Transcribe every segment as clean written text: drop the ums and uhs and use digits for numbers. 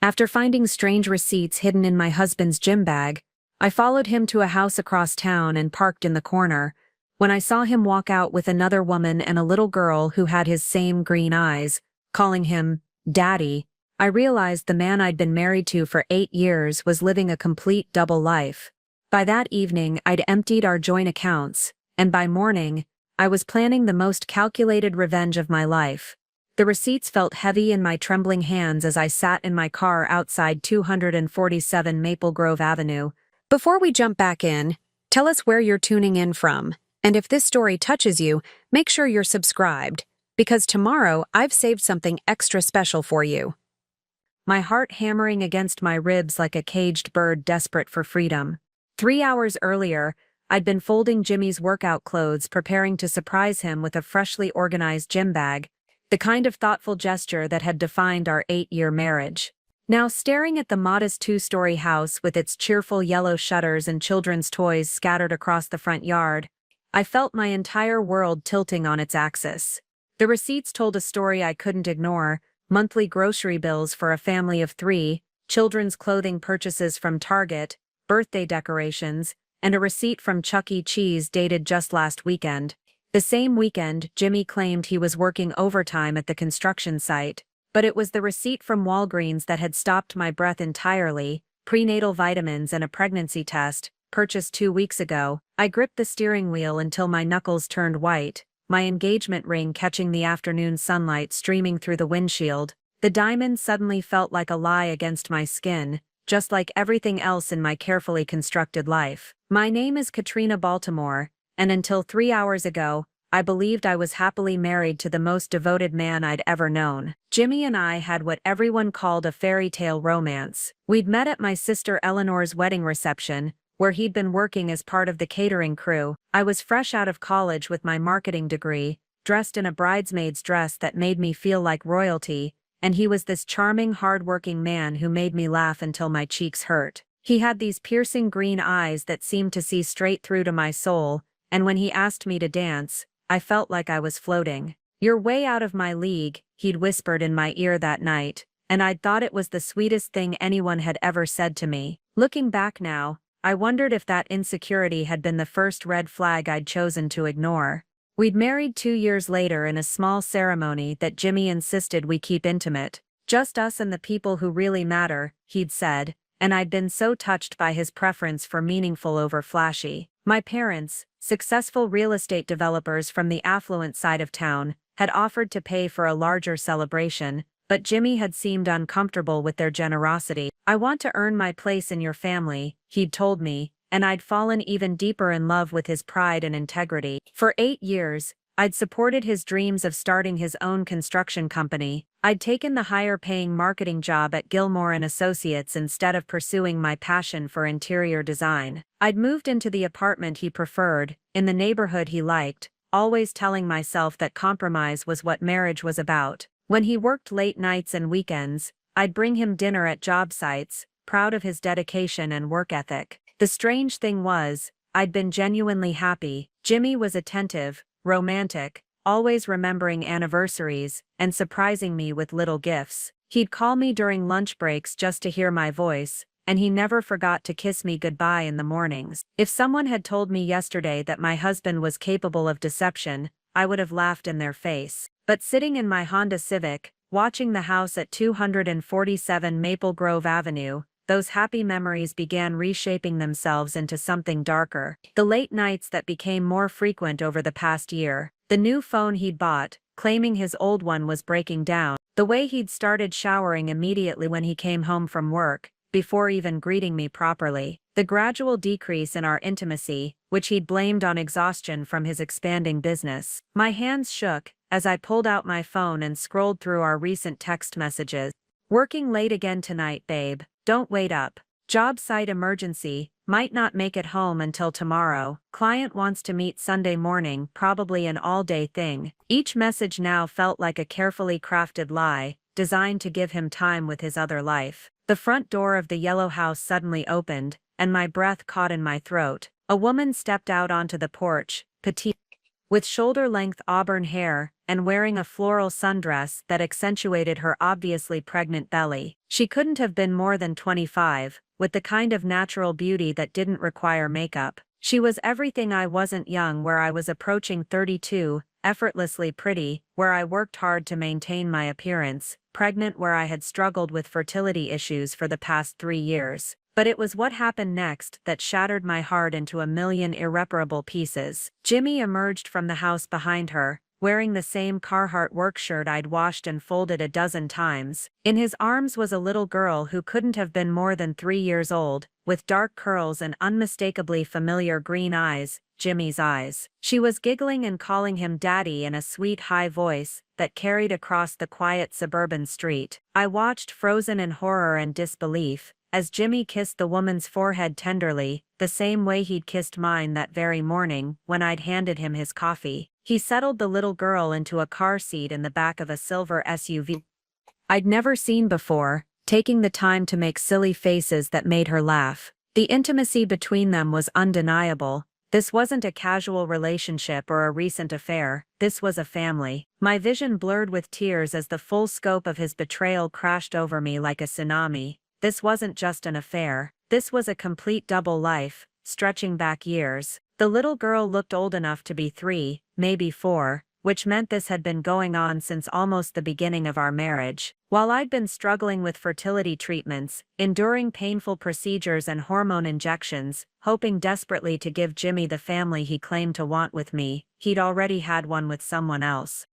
After finding strange receipts hidden in my husband's gym bag, I followed him to a house across town and parked in the corner. When I saw him walk out with another woman and a little girl who had his same green eyes, calling him Daddy, I realized the man I'd been married to for 8 years was living a complete double life. By that evening, I'd emptied our joint accounts, and by morning, I was planning the most calculated revenge of my life. The receipts felt heavy in my trembling hands as I sat in my car outside 247 Maple Grove Avenue. Before we jump back in, tell us where you're tuning in from, and if this story touches you, make sure you're subscribed, because tomorrow I've saved something extra special for you. My heart hammering against my ribs like a caged bird desperate for freedom. 3 hours earlier, I'd been folding Jimmy's workout clothes, preparing to surprise him with a freshly organized gym bag, the kind of thoughtful gesture that had defined our 8-year marriage. Now staring at the modest 2-story house with its cheerful yellow shutters and children's toys scattered across the front yard, I felt my entire world tilting on its axis. The receipts told a story I couldn't ignore: monthly grocery bills for a family of 3, children's clothing purchases from Target, birthday decorations, and a receipt from Chuck E. Cheese dated just last weekend. The same weekend, Jimmy claimed he was working overtime at the construction site, but it was the receipt from Walgreens that had stopped my breath entirely: prenatal vitamins and a pregnancy test, purchased 2 weeks ago. I gripped the steering wheel until my knuckles turned white, my engagement ring catching the afternoon sunlight streaming through the windshield. The diamond suddenly felt like a lie against my skin, just like everything else in my carefully constructed life. My name is Katrina Baltimore, and until 3 hours ago, I believed I was happily married to the most devoted man I'd ever known. Jimmy and I had what everyone called a fairy tale romance. We'd met at my sister Eleanor's wedding reception, where he'd been working as part of the catering crew. I was fresh out of college with my marketing degree, dressed in a bridesmaid's dress that made me feel like royalty, and he was this charming, hard-working man who made me laugh until my cheeks hurt. He had these piercing green eyes that seemed to see straight through to my soul, and when he asked me to dance, I felt like I was floating. "You're way out of my league," he'd whispered in my ear that night, and I'd thought it was the sweetest thing anyone had ever said to me. Looking back now, I wondered if that insecurity had been the first red flag I'd chosen to ignore. We'd married 2 years later in a small ceremony that Jimmy insisted we keep intimate. "Just us and the people who really matter," he'd said, and I'd been so touched by his preference for meaningful over flashy. My parents, successful real estate developers from the affluent side of town, had offered to pay for a larger celebration, but Jimmy had seemed uncomfortable with their generosity. "I want to earn my place in your family," he'd told me, and I'd fallen even deeper in love with his pride and integrity. For 8 years, I'd supported his dreams of starting his own construction company. I'd taken the higher-paying marketing job at Gilmore and Associates instead of pursuing my passion for interior design. I'd moved into the apartment he preferred, in the neighborhood he liked, always telling myself that compromise was what marriage was about. When he worked late nights and weekends, I'd bring him dinner at job sites, proud of his dedication and work ethic. The strange thing was, I'd been genuinely happy. Jimmy was attentive, romantic, always remembering anniversaries, and surprising me with little gifts. He'd call me during lunch breaks just to hear my voice, and he never forgot to kiss me goodbye in the mornings. If someone had told me yesterday that my husband was capable of deception, I would have laughed in their face. But sitting in my Honda Civic, watching the house at 247 Maple Grove Avenue, those happy memories began reshaping themselves into something darker. The late nights that became more frequent over the past year, the new phone he'd bought, claiming his old one was breaking down, the way he'd started showering immediately when he came home from work, before even greeting me properly, the gradual decrease in our intimacy, which he'd blamed on exhaustion from his expanding business. My hands shook as I pulled out my phone and scrolled through our recent text messages. "Working late again tonight, babe. Don't wait up. Job site emergency, might not make it home until tomorrow. Client wants to meet Sunday morning, probably an all-day thing." Each message now felt like a carefully crafted lie, designed to give him time with his other life. The front door of the yellow house suddenly opened, and my breath caught in my throat. A woman stepped out onto the porch, petite, with shoulder-length auburn hair, and wearing a floral sundress that accentuated her obviously pregnant belly. She couldn't have been more than 25, with the kind of natural beauty that didn't require makeup. She was everything I wasn't young where I was approaching 32, effortlessly pretty, where I worked hard to maintain my appearance, pregnant where I had struggled with fertility issues for the past 3 years. But it was what happened next that shattered my heart into a million irreparable pieces. Jimmy emerged from the house behind her, wearing the same Carhartt work shirt I'd washed and folded a dozen times. In his arms was a little girl who couldn't have been more than 3 years old, with dark curls and unmistakably familiar green eyes, Jimmy's eyes. She was giggling and calling him daddy in a sweet high voice that carried across the quiet suburban street. I watched frozen in horror and disbelief, as Jimmy kissed the woman's forehead tenderly, the same way he'd kissed mine that very morning when I'd handed him his coffee. He settled the little girl into a car seat in the back of a silver SUV I'd never seen before, taking the time to make silly faces that made her laugh. The intimacy between them was undeniable. This wasn't a casual relationship or a recent affair, this was a family. My vision blurred with tears as the full scope of his betrayal crashed over me like a tsunami. This wasn't just an affair, this was a complete double life, stretching back years. The little girl looked old enough to be 3, maybe 4, which meant this had been going on since almost the beginning of our marriage. While I'd been struggling with fertility treatments, enduring painful procedures and hormone injections, hoping desperately to give Jimmy the family he claimed to want with me, he'd already had one with someone else.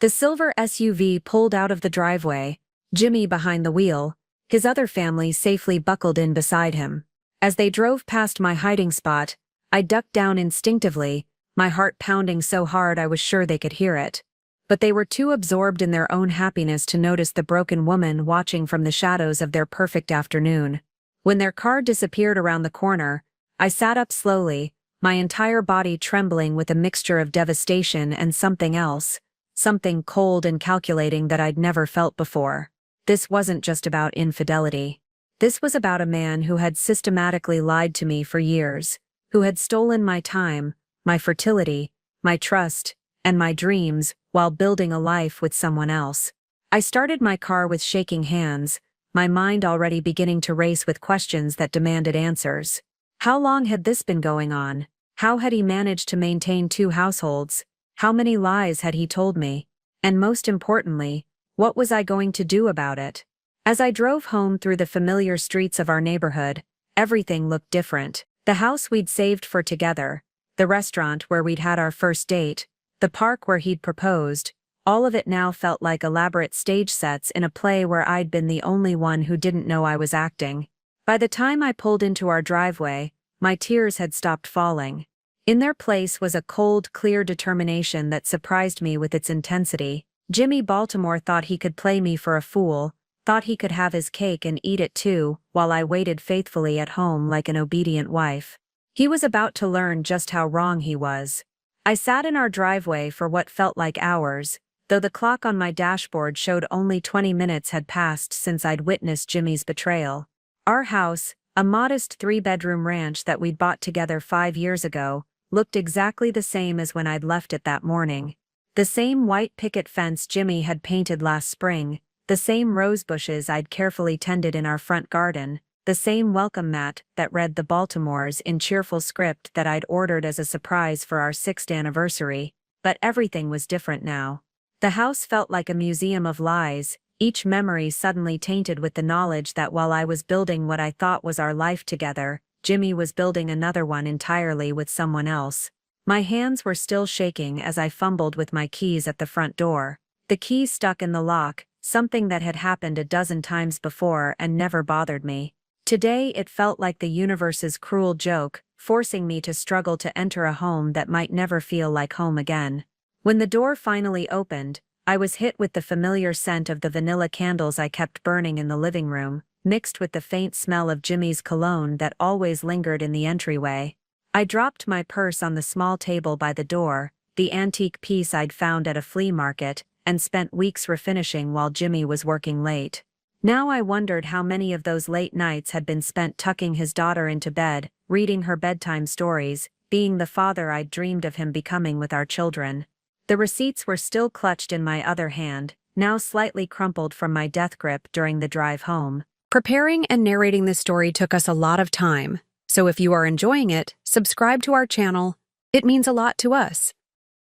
The silver SUV pulled out of the driveway, Jimmy behind the wheel, his other family safely buckled in beside him. As they drove past my hiding spot, I ducked down instinctively, my heart pounding so hard I was sure they could hear it. But they were too absorbed in their own happiness to notice the broken woman watching from the shadows of their perfect afternoon. When their car disappeared around the corner, I sat up slowly, my entire body trembling with a mixture of devastation and something else, something cold and calculating that I'd never felt before. This wasn't just about infidelity. This was about a man who had systematically lied to me for years, who had stolen my time, my fertility, my trust, and my dreams while building a life with someone else. I started my car with shaking hands, my mind already beginning to race with questions that demanded answers. How long had this been going on? How had he managed to maintain 2 households? How many lies had he told me? And most importantly, what was I going to do about it? As I drove home through the familiar streets of our neighborhood, everything looked different. The house we'd saved for together, the restaurant where we'd had our first date, the park where he'd proposed, all of it now felt like elaborate stage sets in a play where I'd been the only one who didn't know I was acting. By the time I pulled into our driveway, my tears had stopped falling. In their place was a cold, clear determination that surprised me with its intensity. Jimmy Baltimore thought he could play me for a fool, thought he could have his cake and eat it too, while I waited faithfully at home like an obedient wife. He was about to learn just how wrong he was. I sat in our driveway for what felt like hours, though the clock on my dashboard showed only 20 minutes had passed since I'd witnessed Jimmy's betrayal. Our house, a modest 3-bedroom ranch that we'd bought together 5 years ago, looked exactly the same as when I'd left it that morning. The same white picket fence Jimmy had painted last spring, the same rose bushes I'd carefully tended in our front garden, the same welcome mat that read the Baltimores in cheerful script that I'd ordered as a surprise for our 6th anniversary, but everything was different now. The house felt like a museum of lies, each memory suddenly tainted with the knowledge that while I was building what I thought was our life together, Jimmy was building another one entirely with someone else. My hands were still shaking as I fumbled with my keys at the front door. The key stuck in the lock, something that had happened a dozen times before and never bothered me. Today it felt like the universe's cruel joke, forcing me to struggle to enter a home that might never feel like home again. When the door finally opened, I was hit with the familiar scent of the vanilla candles I kept burning in the living room, mixed with the faint smell of Jimmy's cologne that always lingered in the entryway. I dropped my purse on the small table by the door, the antique piece I'd found at a flea market, and spent weeks refinishing while Jimmy was working late. Now I wondered how many of those late nights had been spent tucking his daughter into bed, reading her bedtime stories, being the father I'd dreamed of him becoming with our children. The receipts were still clutched in my other hand, now slightly crumpled from my death grip during the drive home. Preparing and narrating this story took us a lot of time, so if you are enjoying it, subscribe to our channel. It means a lot to us.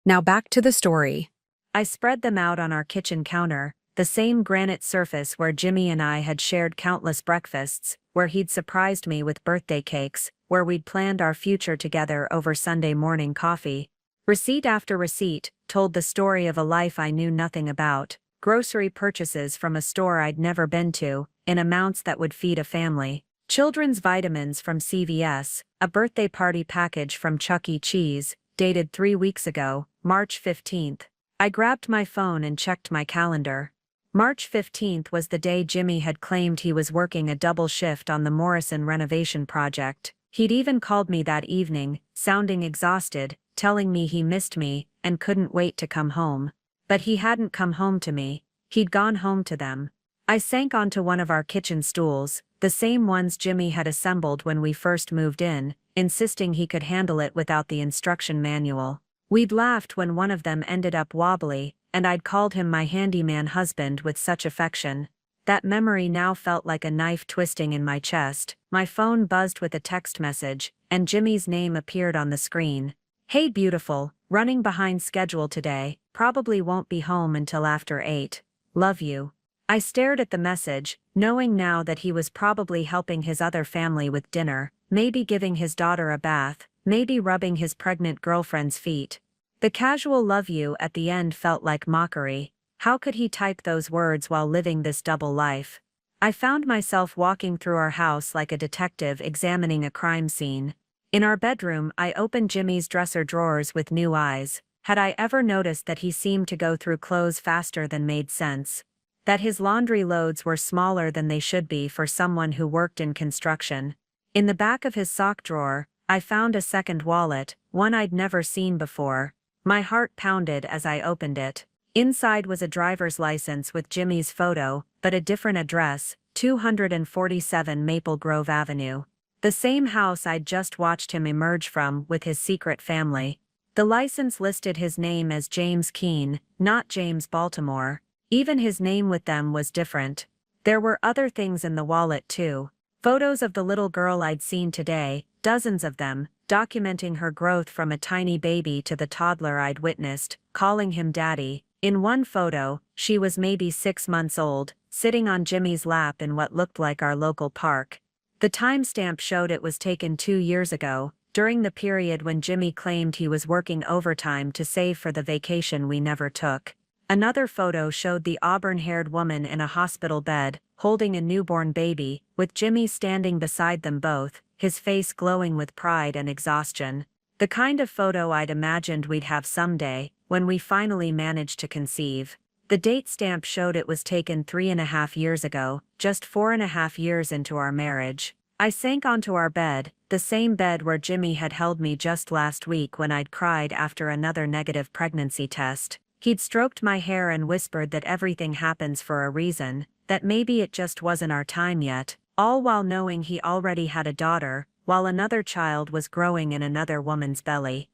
Now back to the story. I spread them out on our kitchen counter, the same granite surface where Jimmy and I had shared countless breakfasts, where he'd surprised me with birthday cakes, where we'd planned our future together over Sunday morning coffee. Receipt after receipt told the story of a life I knew nothing about, grocery purchases from a store I'd never been to, in amounts that would feed a family, children's vitamins from CVS, a birthday party package from Chuck E. Cheese, dated 3 weeks ago, March 15th. I grabbed my phone and checked my calendar. March 15th was the day Jimmy had claimed he was working a double shift on the Morrison renovation project. He'd even called me that evening, sounding exhausted, telling me he missed me and couldn't wait to come home. But he hadn't come home to me, he'd gone home to them. I sank onto one of our kitchen stools, the same ones Jimmy had assembled when we first moved in, insisting he could handle it without the instruction manual. We'd laughed when one of them ended up wobbly, and I'd called him my handyman husband with such affection. That memory now felt like a knife twisting in my chest. My phone buzzed with a text message, and Jimmy's name appeared on the screen. "Hey beautiful, running behind schedule today, probably won't be home until after 8. Love you." I stared at the message, knowing now that he was probably helping his other family with dinner, maybe giving his daughter a bath, maybe rubbing his pregnant girlfriend's feet. The casual "love you" at the end felt like mockery. How could he type those words while living this double life? I found myself walking through our house like a detective examining a crime scene. In our bedroom, I opened Jimmy's dresser drawers with new eyes. Had I ever noticed that he seemed to go through clothes faster than made sense? That his laundry loads were smaller than they should be for someone who worked in construction? In the back of his sock drawer, I found a second wallet, one I'd never seen before. My heart pounded as I opened it. Inside was a driver's license with Jimmy's photo, but a different address, 247 Maple Grove Avenue. The same house I'd just watched him emerge from with his secret family. The license listed his name as James Keene, not James Baltimore. Even his name with them was different. There were other things in the wallet too. Photos of the little girl I'd seen today, dozens of them, documenting her growth from a tiny baby to the toddler I'd witnessed, calling him daddy. In one photo, she was maybe 6 months old, sitting on Jimmy's lap in what looked like our local park. The timestamp showed it was taken 2 years ago, during the period when Jimmy claimed he was working overtime to save for the vacation we never took. Another photo showed the auburn-haired woman in a hospital bed, holding a newborn baby, with Jimmy standing beside them both, his face glowing with pride and exhaustion. The kind of photo I'd imagined we'd have someday, when we finally managed to conceive. The date stamp showed it was taken 3.5 years ago, just 4.5 years into our marriage. I sank onto our bed, the same bed where Jimmy had held me just last week when I'd cried after another negative pregnancy test. He'd stroked my hair and whispered that everything happens for a reason, that maybe it just wasn't our time yet, all while knowing he already had a daughter, while another child was growing in another woman's belly.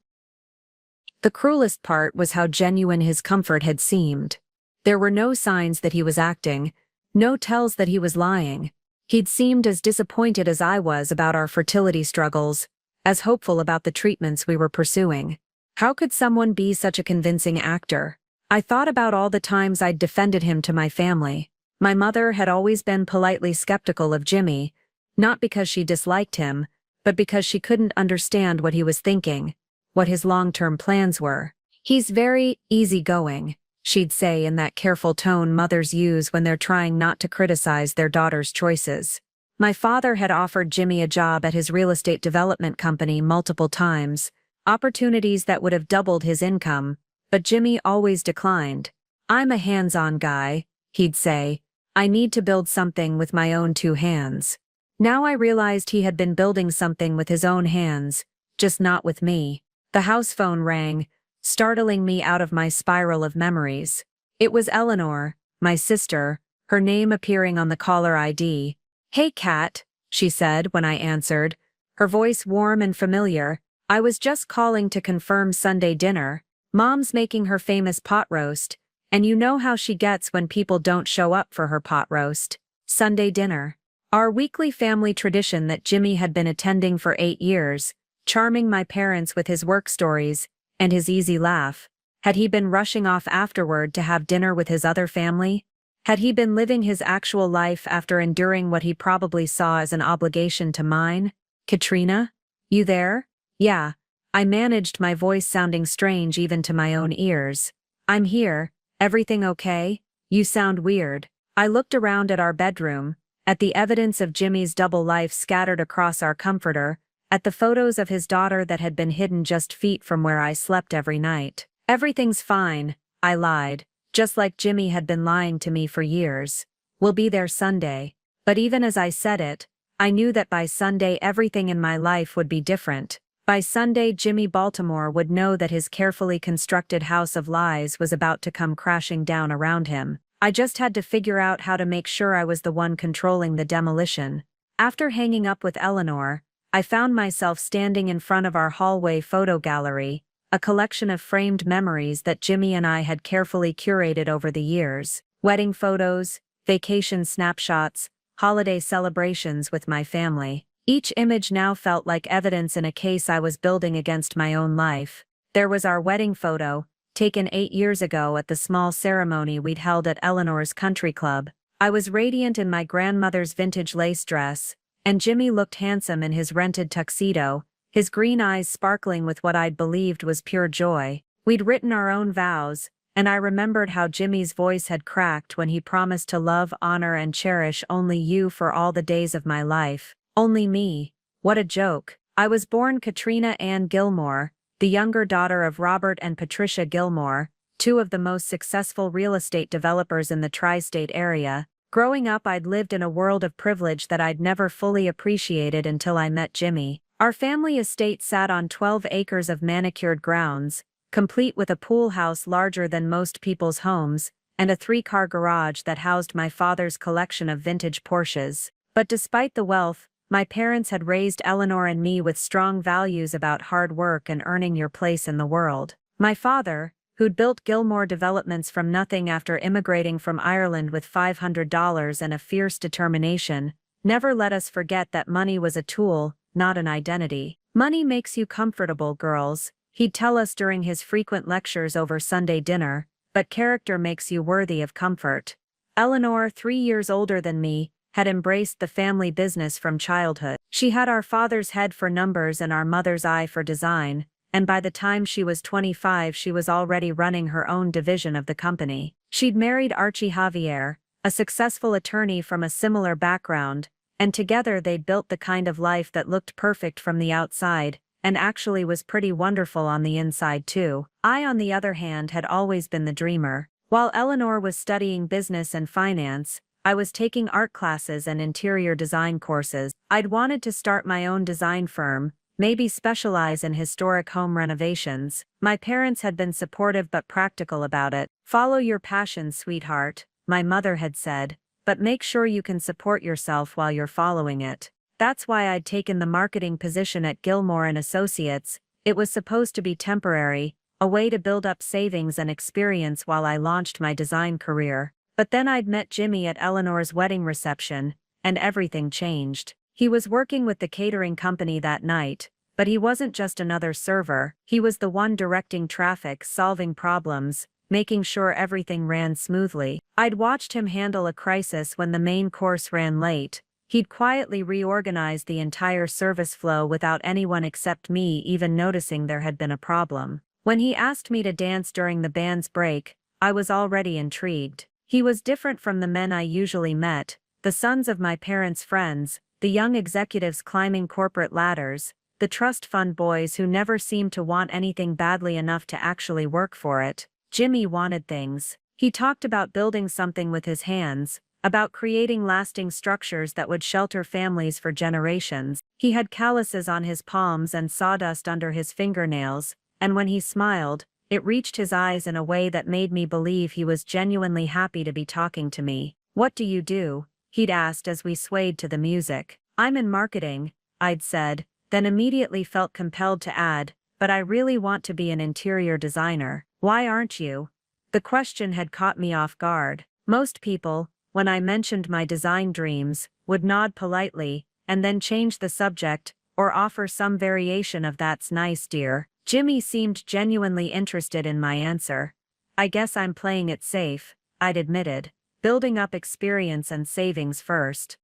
The cruelest part was how genuine his comfort had seemed. There were no signs that he was acting, no tells that he was lying. He'd seemed as disappointed as I was about our fertility struggles, as hopeful about the treatments we were pursuing. How could someone be such a convincing actor? I thought about all the times I'd defended him to my family. My mother had always been politely skeptical of Jimmy, not because she disliked him, but because she couldn't understand what he was thinking, what his long-term plans were. "He's very easygoing," she'd say in that careful tone mothers use when they're trying not to criticize their daughter's choices. My father had offered Jimmy a job at his real estate development company multiple times, opportunities that would have doubled his income, but Jimmy always declined. "I'm a hands-on guy," he'd say. "I need to build something with my own 2 hands." Now I realized he had been building something with his own hands, just not with me. The house phone rang, startling me out of my spiral of memories. It was Eleanor, my sister, her name appearing on the caller ID. "Hey Kat," she said when I answered, her voice warm and familiar. "I was just calling to confirm Sunday dinner. Mom's making her famous pot roast, and you know how she gets when people don't show up for her pot roast. Sunday dinner. Our weekly family tradition that Jimmy had been attending for 8 years, charming my parents with his work stories and his easy laugh. Had he been rushing off afterward to have dinner with his other family? Had he been living his actual life after enduring what he probably saw as an obligation to mine? Katrina? You there? Yeah. I managed, my voice sounding strange even to my own ears. I'm here. Everything okay? You sound weird. I looked around at our bedroom, at the evidence of Jimmy's double life scattered across our comforter, at the photos of his daughter that had been hidden just feet from where I slept every night. Everything's fine, I lied, just like Jimmy had been lying to me for years. We'll be there Sunday. But even as I said it, I knew that by Sunday everything in my life would be different. By Sunday, Jimmy Baltimore would know that his carefully constructed house of lies was about to come crashing down around him. I just had to figure out how to make sure I was the one controlling the demolition. After hanging up with Eleanor, I found myself standing in front of our hallway photo gallery, a collection of framed memories that Jimmy and I had carefully curated over the years. Wedding photos, vacation snapshots, holiday celebrations with my family. Each image now felt like evidence in a case I was building against my own life. There was our wedding photo, taken 8 years ago at the small ceremony we'd held at Eleanor's country club. I was radiant in my grandmother's vintage lace dress, and Jimmy looked handsome in his rented tuxedo, his green eyes sparkling with what I'd believed was pure joy. We'd written our own vows, and I remembered how Jimmy's voice had cracked when he promised to love, honor, and cherish only you for all the days of my life. Only me. What a joke. I was born Katrina Ann Gilmore, the younger daughter of Robert and Patricia Gilmore, two of the most successful real estate developers in the tri-state area. Growing up, I'd lived in a world of privilege that I'd never fully appreciated until I met Jimmy. Our family estate sat on 12 acres of manicured grounds, complete with a pool house larger than most people's homes, and a 3-car garage that housed my father's collection of vintage Porsches. But despite the wealth, my parents had raised Eleanor and me with strong values about hard work and earning your place in the world. My father, who'd built Gilmore Developments from nothing after immigrating from Ireland with $500 and a fierce determination, never let us forget that money was a tool, not an identity. Money makes you comfortable, girls, he'd tell us during his frequent lectures over Sunday dinner, but character makes you worthy of comfort. Eleanor, 3 years older than me, had embraced the family business from childhood. She had our father's head for numbers and our mother's eye for design, and by the time she was 25 she was already running her own division of the company. She'd married Archie Javier, a successful attorney from a similar background, and together they'd built the kind of life that looked perfect from the outside, and actually was pretty wonderful on the inside too. I, on the other hand, had always been the dreamer. While Eleanor was studying business and finance, I was taking art classes and interior design courses. I'd wanted to start my own design firm, maybe specialize in historic home renovations. My parents had been supportive but practical about it. Follow your passion, sweetheart, my mother had said, but make sure you can support yourself while you're following it. That's why I'd taken the marketing position at Gilmore and Associates. It was supposed to be temporary, a way to build up savings and experience while I launched my design career. But then I'd met Jimmy at Eleanor's wedding reception, and everything changed. He was working with the catering company that night, but he wasn't just another server. He was the one directing traffic, solving problems, making sure everything ran smoothly. I'd watched him handle a crisis when the main course ran late. He'd quietly reorganized the entire service flow without anyone except me even noticing there had been a problem. When he asked me to dance during the band's break, I was already intrigued. He was different from the men I usually met, the sons of my parents' friends, the young executives climbing corporate ladders, the trust fund boys who never seemed to want anything badly enough to actually work for it. Jimmy wanted things. He talked about building something with his hands, about creating lasting structures that would shelter families for generations. He had calluses on his palms and sawdust under his fingernails, and when he smiled, it reached his eyes in a way that made me believe he was genuinely happy to be talking to me. What do you do? He'd asked as we swayed to the music. I'm in marketing, I'd said, then immediately felt compelled to add, but I really want to be an interior designer. Why aren't you? The question had caught me off guard. Most people, when I mentioned my design dreams, would nod politely, and then change the subject, or offer some variation of "That's nice, dear." Jimmy seemed genuinely interested in my answer. "I guess I'm playing it safe," I'd admitted, "building up experience and savings first."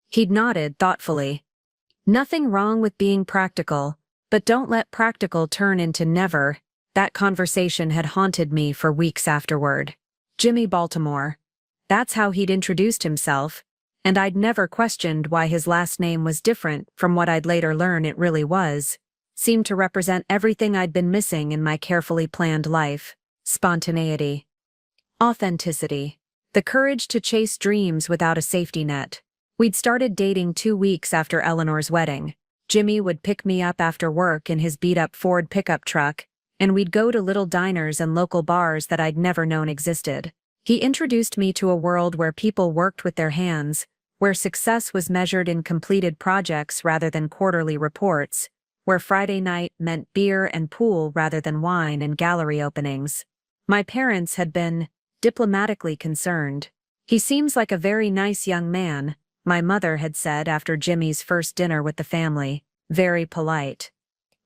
He'd nodded thoughtfully. "Nothing wrong with being practical, but don't let practical turn into never." That conversation had haunted me for weeks afterward. Jimmy Baltimore. That's how he'd introduced himself, and I'd never questioned why his last name was different from what I'd later learn it really was. Seemed to represent everything I'd been missing in my carefully planned life. Spontaneity. Authenticity. The courage to chase dreams without a safety net. We'd started dating 2 weeks after Eleanor's wedding. Jimmy would pick me up after work in his beat-up Ford pickup truck, and we'd go to little diners and local bars that I'd never known existed. He introduced me to a world where people worked with their hands, where success was measured in completed projects rather than quarterly reports, where Friday night meant beer and pool rather than wine and gallery openings. My parents had been diplomatically concerned. "He seems like a very nice young man," my mother had said after Jimmy's first dinner with the family. "Very polite."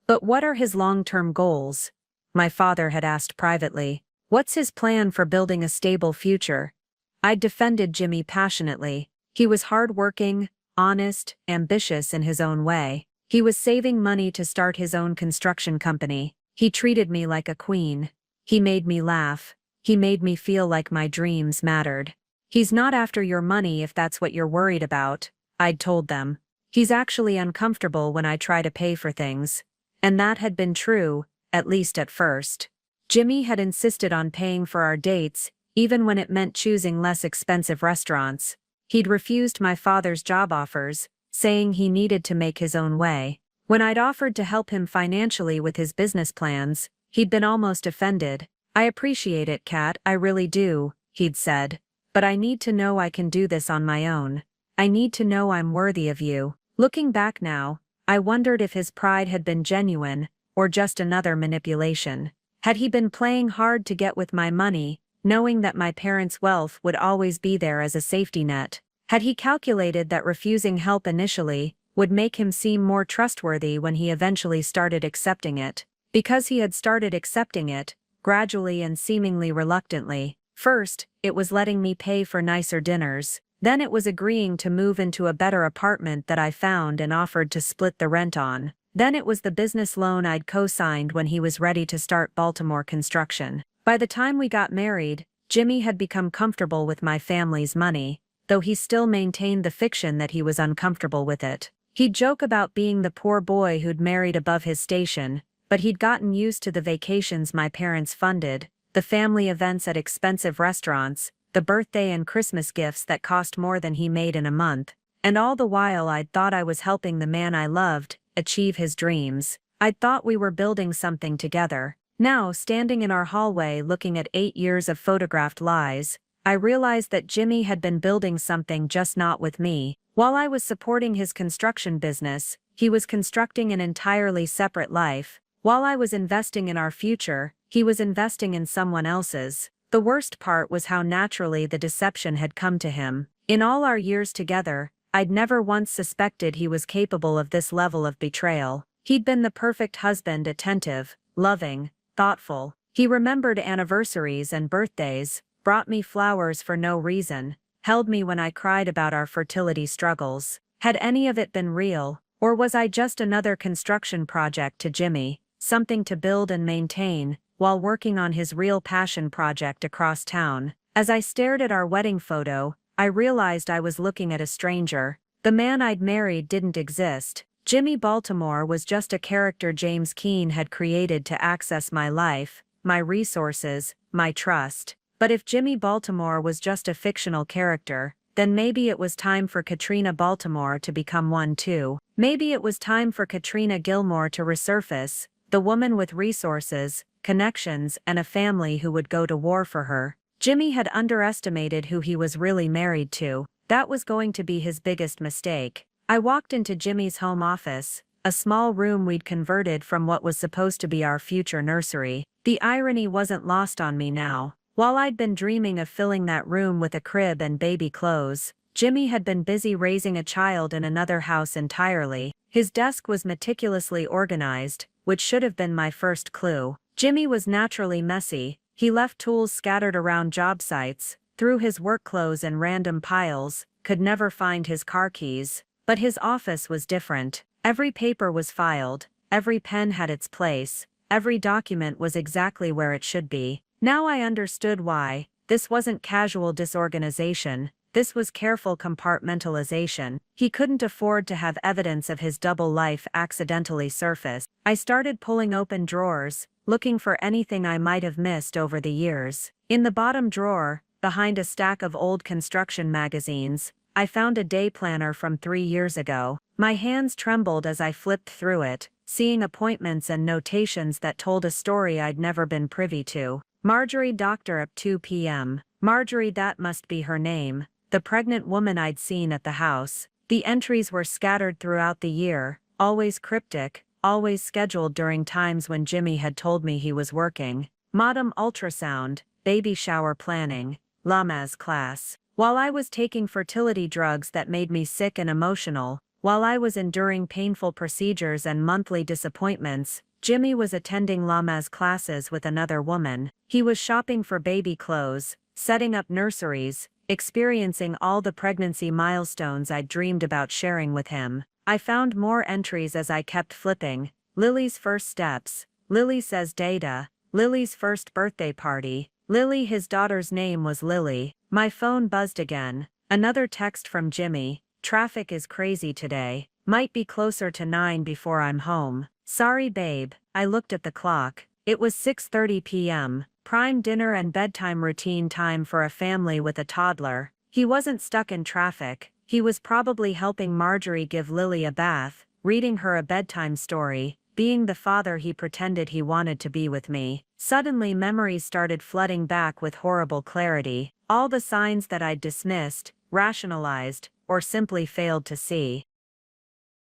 "But what are his long-term goals?" my father had asked privately. "What's his plan for building a stable future?" I'd defended Jimmy passionately. He was hardworking, honest, ambitious in his own way. He was saving money to start his own construction company. He treated me like a queen. He made me laugh. He made me feel like my dreams mattered. "He's not after your money if that's what you're worried about," I'd told them. "He's actually uncomfortable when I try to pay for things." And that had been true, at least at first. Jimmy had insisted on paying for our dates, even when it meant choosing less expensive restaurants. He'd refused my father's job offers, saying he needed to make his own way. When I'd offered to help him financially with his business plans, he'd been almost offended. "I appreciate it, Kat, I really do," he'd said. "But I need to know I can do this on my own. I need to know I'm worthy of you." Looking back now, I wondered if his pride had been genuine, or just another manipulation. Had he been playing hard to get with my money, knowing that my parents' wealth would always be there as a safety net? Had he calculated that refusing help initially would make him seem more trustworthy when he eventually started accepting it? Because he had started accepting it, gradually and seemingly reluctantly. First, it was letting me pay for nicer dinners. Then it was agreeing to move into a better apartment that I found and offered to split the rent on. Then it was the business loan I'd co-signed when he was ready to start Baltimore construction. By the time we got married, Jimmy had become comfortable with my family's money, though he still maintained the fiction that he was uncomfortable with it. He'd joke about being the poor boy who'd married above his station, but he'd gotten used to the vacations my parents funded, the family events at expensive restaurants, the birthday and Christmas gifts that cost more than he made in a month, and all the while I'd thought I was helping the man I loved achieve his dreams. I'd thought we were building something together. Now, standing in our hallway looking at 8 years of photographed lies, I realized that Jimmy had been building something, just not with me. While I was supporting his construction business, he was constructing an entirely separate life. While I was investing in our future, he was investing in someone else's. The worst part was how naturally the deception had come to him. In all our years together, I'd never once suspected he was capable of this level of betrayal. He'd been the perfect husband, attentive, loving, thoughtful. He remembered anniversaries and birthdays, brought me flowers for no reason, held me when I cried about our fertility struggles. Had any of it been real, or was I just another construction project to Jimmy, something to build and maintain, while working on his real passion project across town? As I stared at our wedding photo, I realized I was looking at a stranger. The man I'd married didn't exist. Jimmy Baltimore was just a character James Keene had created to access my life, my resources, my trust. But if Jimmy Baltimore was just a fictional character, then maybe it was time for Katrina Baltimore to become one too. Maybe it was time for Katrina Gilmore to resurface, the woman with resources, connections, and a family who would go to war for her. Jimmy had underestimated who he was really married to. That was going to be his biggest mistake. I walked into Jimmy's home office, a small room we'd converted from what was supposed to be our future nursery. The irony wasn't lost on me now. While I'd been dreaming of filling that room with a crib and baby clothes, Jimmy had been busy raising a child in another house entirely. His desk was meticulously organized, which should have been my first clue. Jimmy was naturally messy. He left tools scattered around job sites, threw his work clothes in random piles, could never find his car keys. But his office was different. Every paper was filed, every pen had its place, every document was exactly where it should be. Now I understood why. This wasn't casual disorganization, this was careful compartmentalization. He couldn't afford to have evidence of his double life accidentally surface. I started pulling open drawers, looking for anything I might have missed over the years. In the bottom drawer, behind a stack of old construction magazines, I found a day planner from 3 years ago. My hands trembled as I flipped through it, seeing appointments and notations that told a story I'd never been privy to. Marjorie doctor at 2 p.m. Marjorie, that must be her name, the pregnant woman I'd seen at the house. The entries were scattered throughout the year, always cryptic, always scheduled during times when Jimmy had told me he was working. Modem ultrasound, baby shower planning, Lamaze class. While I was taking fertility drugs that made me sick and emotional, while I was enduring painful procedures and monthly disappointments, Jimmy was attending Lamaze classes with another woman. He was shopping for baby clothes, setting up nurseries, experiencing all the pregnancy milestones I'd dreamed about sharing with him. I found more entries as I kept flipping. Lily's first steps, Lily says data, Lily's first birthday party, Lily, his daughter's name was Lily. My phone buzzed again. Another text from Jimmy. Traffic is crazy today. Might be closer to 9 before I'm home. Sorry babe. I looked at the clock. It was 6:30 p.m. Prime dinner and bedtime routine time for a family with a toddler. He wasn't stuck in traffic. He was probably helping Marjorie give Lily a bath, reading her a bedtime story, being the father he pretended he wanted to be with me. Suddenly memories started flooding back with horrible clarity. All the signs that I'd dismissed, rationalized, or simply failed to see.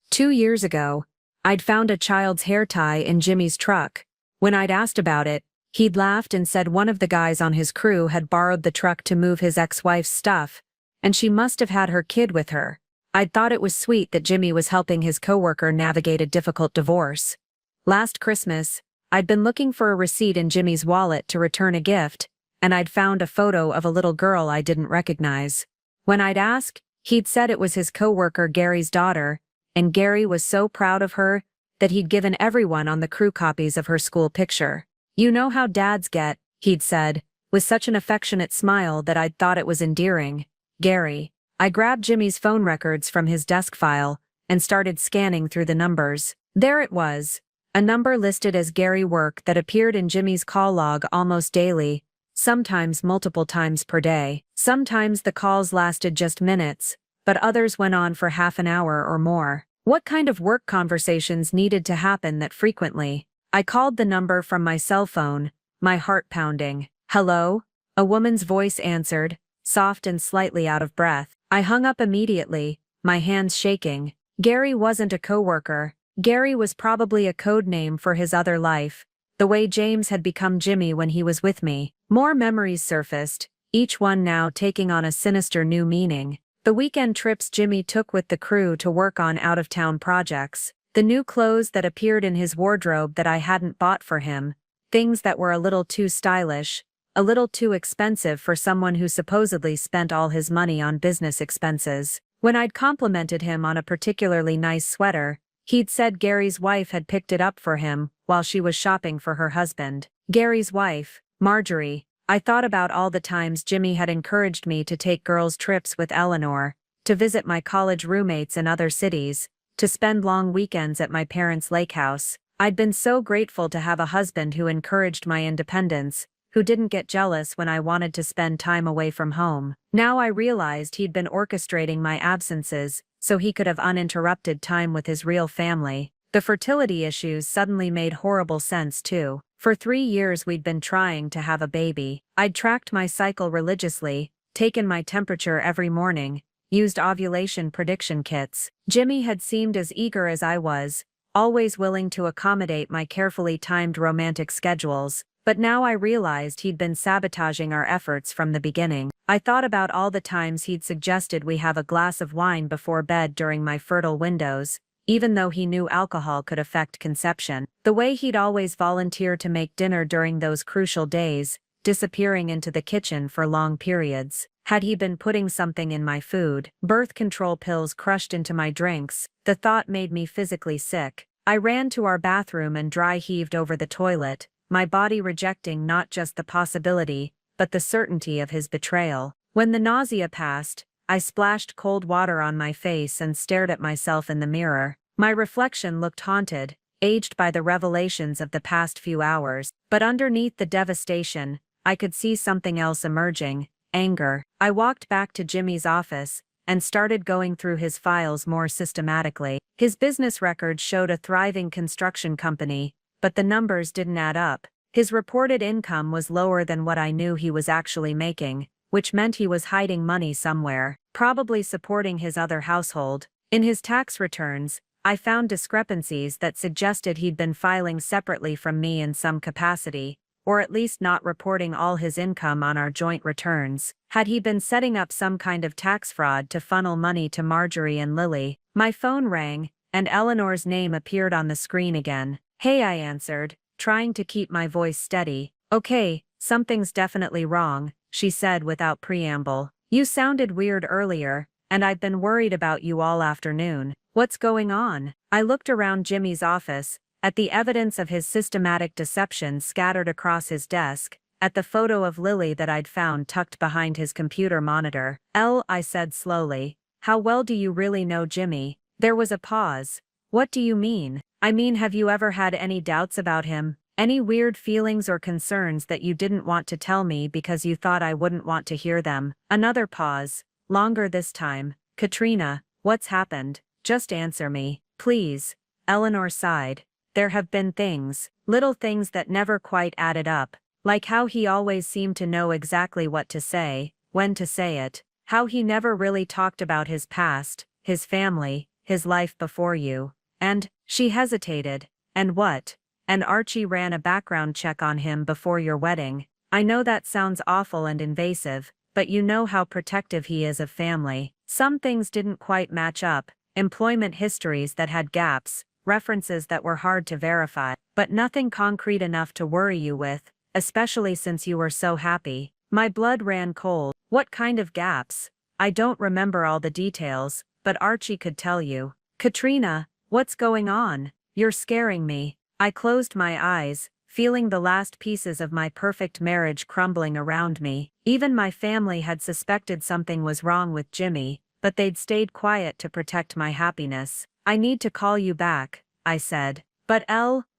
2 years ago, I'd found a child's hair tie in Jimmy's truck. When I'd asked about it, he'd laughed and said one of the guys on his crew had borrowed the truck to move his ex-wife's stuff, and she must have had her kid with her. I'd thought it was sweet that Jimmy was helping his coworker navigate a difficult divorce. Last Christmas, I'd been looking for a receipt in Jimmy's wallet to return a gift, and I'd found a photo of a little girl I didn't recognize. When I'd asked, he'd said it was his coworker Gary's daughter, and Gary was so proud of her that he'd given everyone on the crew copies of her school picture. You know how dads get, he'd said, with such an affectionate smile that I'd thought it was endearing. Gary. I grabbed Jimmy's phone records from his desk file and started scanning through the numbers. There it was, a number listed as Gary Work that appeared in Jimmy's call log almost daily, sometimes multiple times per day. Sometimes the calls lasted just minutes, but others went on for half an hour or more. What kind of work conversations needed to happen that frequently? I called the number from my cell phone, my heart pounding. Hello? A woman's voice answered, soft and slightly out of breath. I hung up immediately, my hands shaking. Gary wasn't a coworker. Gary was probably a code name for his other life, the way James had become Jimmy when he was with me. More memories surfaced, each one now taking on a sinister new meaning. The weekend trips Jimmy took with the crew to work on out-of-town projects, the new clothes that appeared in his wardrobe that I hadn't bought for him, things that were a little too stylish, a little too expensive for someone who supposedly spent all his money on business expenses. When I'd complimented him on a particularly nice sweater, he'd said Gary's wife had picked it up for him while she was shopping for her husband. Gary's wife, Marjorie. I thought about all the times Jimmy had encouraged me to take girls' trips with Eleanor, to visit my college roommates in other cities, to spend long weekends at my parents' lake house. I'd been so grateful to have a husband who encouraged my independence, who didn't get jealous when I wanted to spend time away from home. Now I realized he'd been orchestrating my absences so he could have uninterrupted time with his real family. The fertility issues suddenly made horrible sense too. For 3 years we'd been trying to have a baby. I'd tracked my cycle religiously, taken my temperature every morning, used ovulation prediction kits. Jimmy had seemed as eager as I was, always willing to accommodate my carefully timed romantic schedules, but now I realized he'd been sabotaging our efforts from the beginning. I thought about all the times he'd suggested we have a glass of wine before bed during my fertile windows, even though he knew alcohol could affect conception. The way he'd always volunteer to make dinner during those crucial days, disappearing into the kitchen for long periods. Had he been putting something in my food? Birth control pills crushed into my drinks. The thought made me physically sick. I ran to our bathroom and dry heaved over the toilet, my body rejecting not just the possibility, but the certainty of his betrayal. When the nausea passed, I splashed cold water on my face and stared at myself in the mirror. My reflection looked haunted, aged by the revelations of the past few hours. But underneath the devastation, I could see something else emerging: anger. I walked back to Jimmy's office and started going through his files more systematically. His business records showed a thriving construction company, but the numbers didn't add up. His reported income was lower than what I knew he was actually making, which meant he was hiding money somewhere, probably supporting his other household. In his tax returns, I found discrepancies that suggested he'd been filing separately from me in some capacity, or at least not reporting all his income on our joint returns. Had he been setting up some kind of tax fraud to funnel money to Marjorie and Lily? My phone rang, and Eleanor's name appeared on the screen again. "Hey," I answered, trying to keep my voice steady. "Okay, something's definitely wrong," she said without preamble. "You sounded weird earlier, and I've been worried about you all afternoon. What's going on?" I looked around Jimmy's office, at the evidence of his systematic deception scattered across his desk, at the photo of Lily that I'd found tucked behind his computer monitor. I said slowly. "How well do you really know Jimmy?" There was a pause. "What do you mean?" "I mean, have you ever had any doubts about him? Any weird feelings or concerns that you didn't want to tell me because you thought I wouldn't want to hear them?" Another pause, longer this time. "Katrina, what's happened? Just answer me, please." Eleanor sighed. "There have been things, little things that never quite added up, like how he always seemed to know exactly what to say, when to say it, how he never really talked about his past, his family, his life before you, and," she hesitated, "and what? And Archie ran a background check on him before your wedding." I know that sounds awful and invasive, but you know how protective he is of family. Some things didn't quite match up, employment histories that had gaps, references that were hard to verify, but nothing concrete enough to worry you with, especially since you were so happy. My blood ran cold. "What kind of gaps?" "I don't remember all the details, but Archie could tell you." "Katrina, what's going on? You're scaring me." I closed my eyes, feeling the last pieces of my perfect marriage crumbling around me. Even my family had suspected something was wrong with Jimmy, but they'd stayed quiet to protect my happiness. "I need to call you back," I said. "But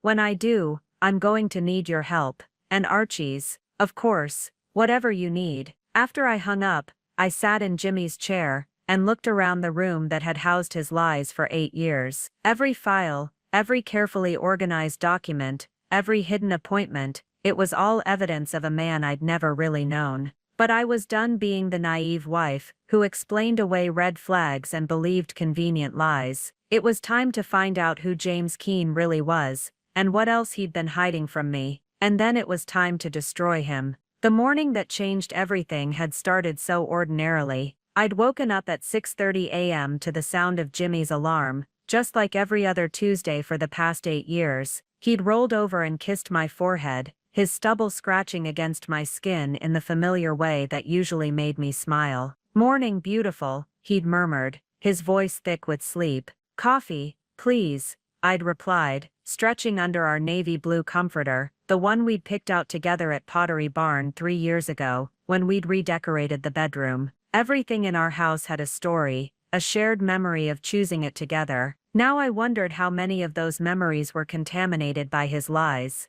when I do, I'm going to need your help. And Archie's, of course, whatever you need." After I hung up, I sat in Jimmy's chair and looked around the room that had housed his lies for 8 years. Every file, every carefully organized document, every hidden appointment, it was all evidence of a man I'd never really known. But I was done being the naive wife who explained away red flags and believed convenient lies. It was time to find out who James Keene really was, and what else he'd been hiding from me. And then it was time to destroy him. The morning that changed everything had started so ordinarily. I'd woken up at 6:30 a.m. to the sound of Jimmy's alarm, just like every other Tuesday for the past 8 years. He'd rolled over and kissed my forehead, his stubble scratching against my skin in the familiar way that usually made me smile. "Morning, beautiful," he'd murmured, his voice thick with sleep. "Coffee, please," I'd replied, stretching under our navy blue comforter, the one we'd picked out together at Pottery Barn 3 years ago, when we'd redecorated the bedroom. Everything in our house had a story, a shared memory of choosing it together. Now I wondered how many of those memories were contaminated by his lies.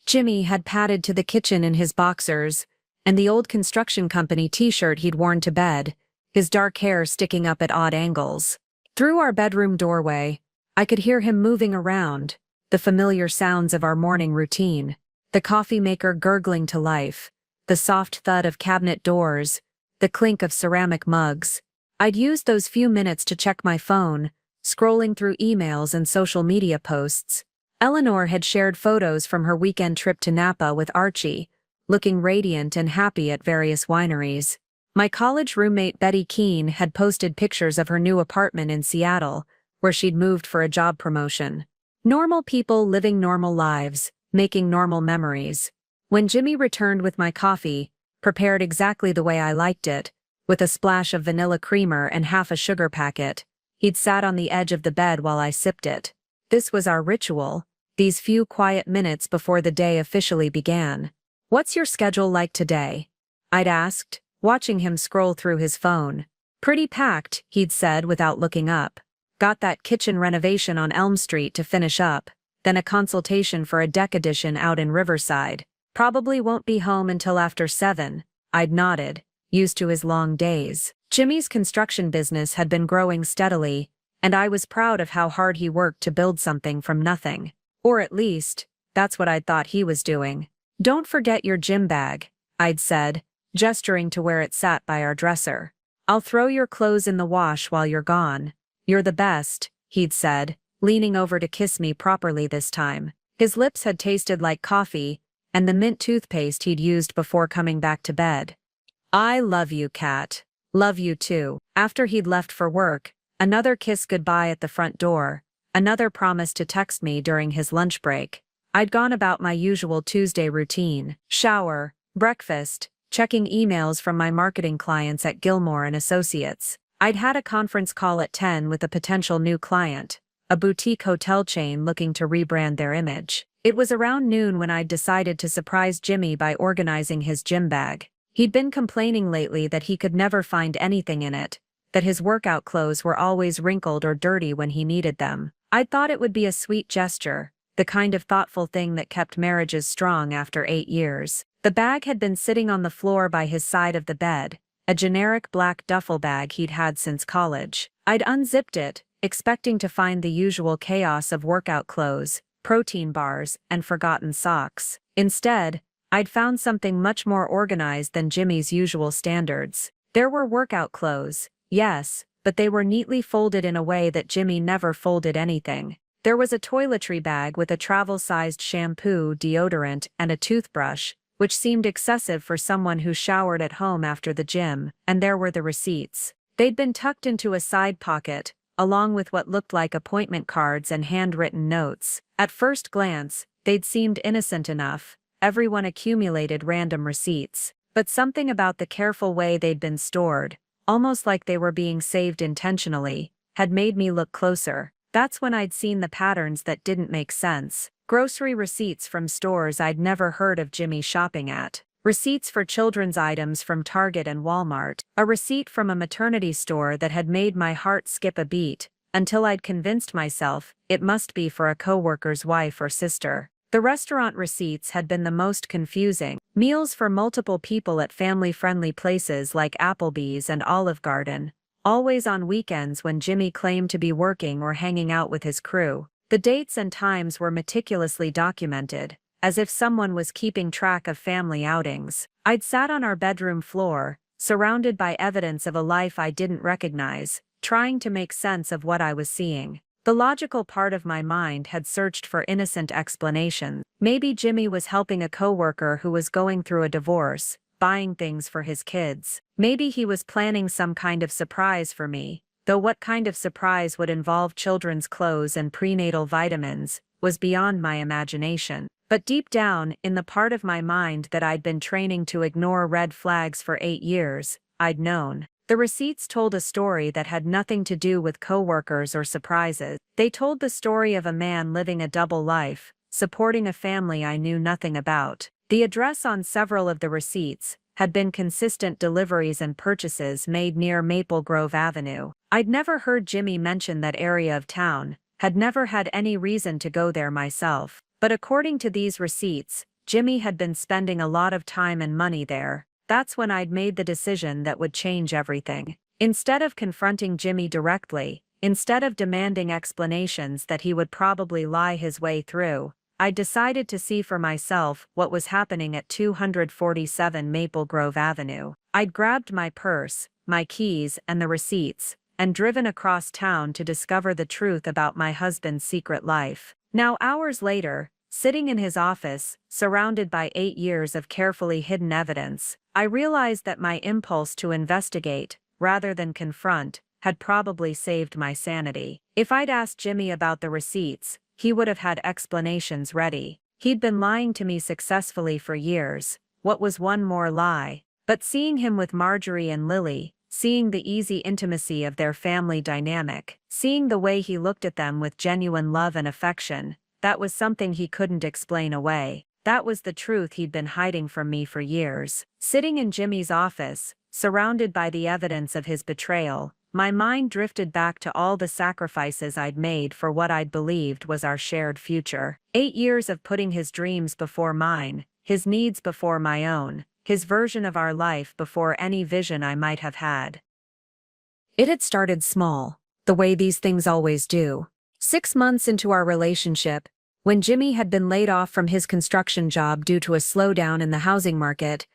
Jimmy had padded to the kitchen in his boxers, and the old construction company t-shirt he'd worn to bed, his dark hair sticking up at odd angles. Through our bedroom doorway, I could hear him moving around, the familiar sounds of our morning routine, the coffee maker gurgling to life, the soft thud of cabinet doors, the clink of ceramic mugs. I'd used those few minutes to check my phone, scrolling through emails and social media posts. Eleanor had shared photos from her weekend trip to Napa with Archie, looking radiant and happy at various wineries. My college roommate Betty Keene had posted pictures of her new apartment in Seattle, where she'd moved for a job promotion. Normal people living normal lives, making normal memories. When Jimmy returned with my coffee, prepared exactly the way I liked it, with a splash of vanilla creamer and half a sugar packet, he'd sat on the edge of the bed while I sipped it. This was our ritual, these few quiet minutes before the day officially began. "What's your schedule like today?" I'd asked, watching him scroll through his phone. "Pretty packed," he'd said without looking up. "Got that kitchen renovation on Elm Street to finish up, then a consultation for a deck addition out in Riverside. Probably won't be home until after 7, I'd nodded, used to his long days. Jimmy's construction business had been growing steadily, and I was proud of how hard he worked to build something from nothing. Or at least, that's what I'd thought he was doing. "Don't forget your gym bag," I'd said, gesturing to where it sat by our dresser. "I'll throw your clothes in the wash while you're gone." "You're the best," he'd said, leaning over to kiss me properly this time. His lips had tasted like coffee, and the mint toothpaste he'd used before coming back to bed. "I love you, Kat. Love you too." After he'd left for work, another kiss goodbye at the front door, another promise to text me during his lunch break. I'd gone about my usual Tuesday routine: shower, breakfast, checking emails from my marketing clients at Gilmore and Associates. I'd had a conference call at 10 with a potential new client, a boutique hotel chain looking to rebrand their image. It was around noon when I'd decided to surprise Jimmy by organizing his gym bag. He'd been complaining lately that he could never find anything in it, that his workout clothes were always wrinkled or dirty when he needed them. I'd thought it would be a sweet gesture, the kind of thoughtful thing that kept marriages strong after 8 years. The bag had been sitting on the floor by his side of the bed, a generic black duffel bag he'd had since college. I'd unzipped it, expecting to find the usual chaos of workout clothes, protein bars, and forgotten socks. Instead, I'd found something much more organized than Jimmy's usual standards. There were workout clothes, yes, but they were neatly folded in a way that Jimmy never folded anything. There was a toiletry bag with a travel-sized shampoo, deodorant, and a toothbrush, which seemed excessive for someone who showered at home after the gym, and there were the receipts. They'd been tucked into a side pocket, along with what looked like appointment cards and handwritten notes. At first glance, they'd seemed innocent enough. Everyone accumulated random receipts. But something about the careful way they'd been stored, almost like they were being saved intentionally, had made me look closer. That's when I'd seen the patterns that didn't make sense. Grocery receipts from stores I'd never heard of Jimmy shopping at. Receipts for children's items from Target and Walmart. A receipt from a maternity store that had made my heart skip a beat, until I'd convinced myself it must be for a coworker's wife or sister. The restaurant receipts had been the most confusing. Meals for multiple people at family-friendly places like Applebee's and Olive Garden, always on weekends when Jimmy claimed to be working or hanging out with his crew. The dates and times were meticulously documented, as if someone was keeping track of family outings. I'd sat on our bedroom floor, surrounded by evidence of a life I didn't recognize, trying to make sense of what I was seeing. The logical part of my mind had searched for innocent explanations. Maybe Jimmy was helping a coworker who was going through a divorce, buying things for his kids. Maybe he was planning some kind of surprise for me, though what kind of surprise would involve children's clothes and prenatal vitamins was beyond my imagination. But deep down, in the part of my mind that I'd been training to ignore red flags for 8 years, I'd known. The receipts told a story that had nothing to do with coworkers or surprises. They told the story of a man living a double life, supporting a family I knew nothing about. The address on several of the receipts had been consistent deliveries and purchases made near Maple Grove Avenue. I'd never heard Jimmy mention that area of town, had never had any reason to go there myself. But according to these receipts, Jimmy had been spending a lot of time and money there. That's when I'd made the decision that would change everything. Instead of confronting Jimmy directly, instead of demanding explanations that he would probably lie his way through, I decided to see for myself what was happening at 247 Maple Grove Avenue. I'd grabbed my purse, my keys, and the receipts, and driven across town to discover the truth about my husband's secret life. Now, hours later, sitting in his office, surrounded by 8 years of carefully hidden evidence, I realized that my impulse to investigate, rather than confront, had probably saved my sanity. If I'd asked Jimmy about the receipts, he would have had explanations ready. He'd been lying to me successfully for years. What was one more lie? But seeing him with Marjorie and Lily, seeing the easy intimacy of their family dynamic, seeing the way he looked at them with genuine love and affection, that was something he couldn't explain away. That was the truth he'd been hiding from me for years. Sitting in Jimmy's office, surrounded by the evidence of his betrayal, my mind drifted back to all the sacrifices I'd made for what I'd believed was our shared future. 8 years of putting his dreams before mine, his needs before my own, his version of our life before any vision I might have had. It had started small, the way these things always do. 6 months into our relationship, when Jimmy had been laid off from his construction job due to a slowdown in the housing market,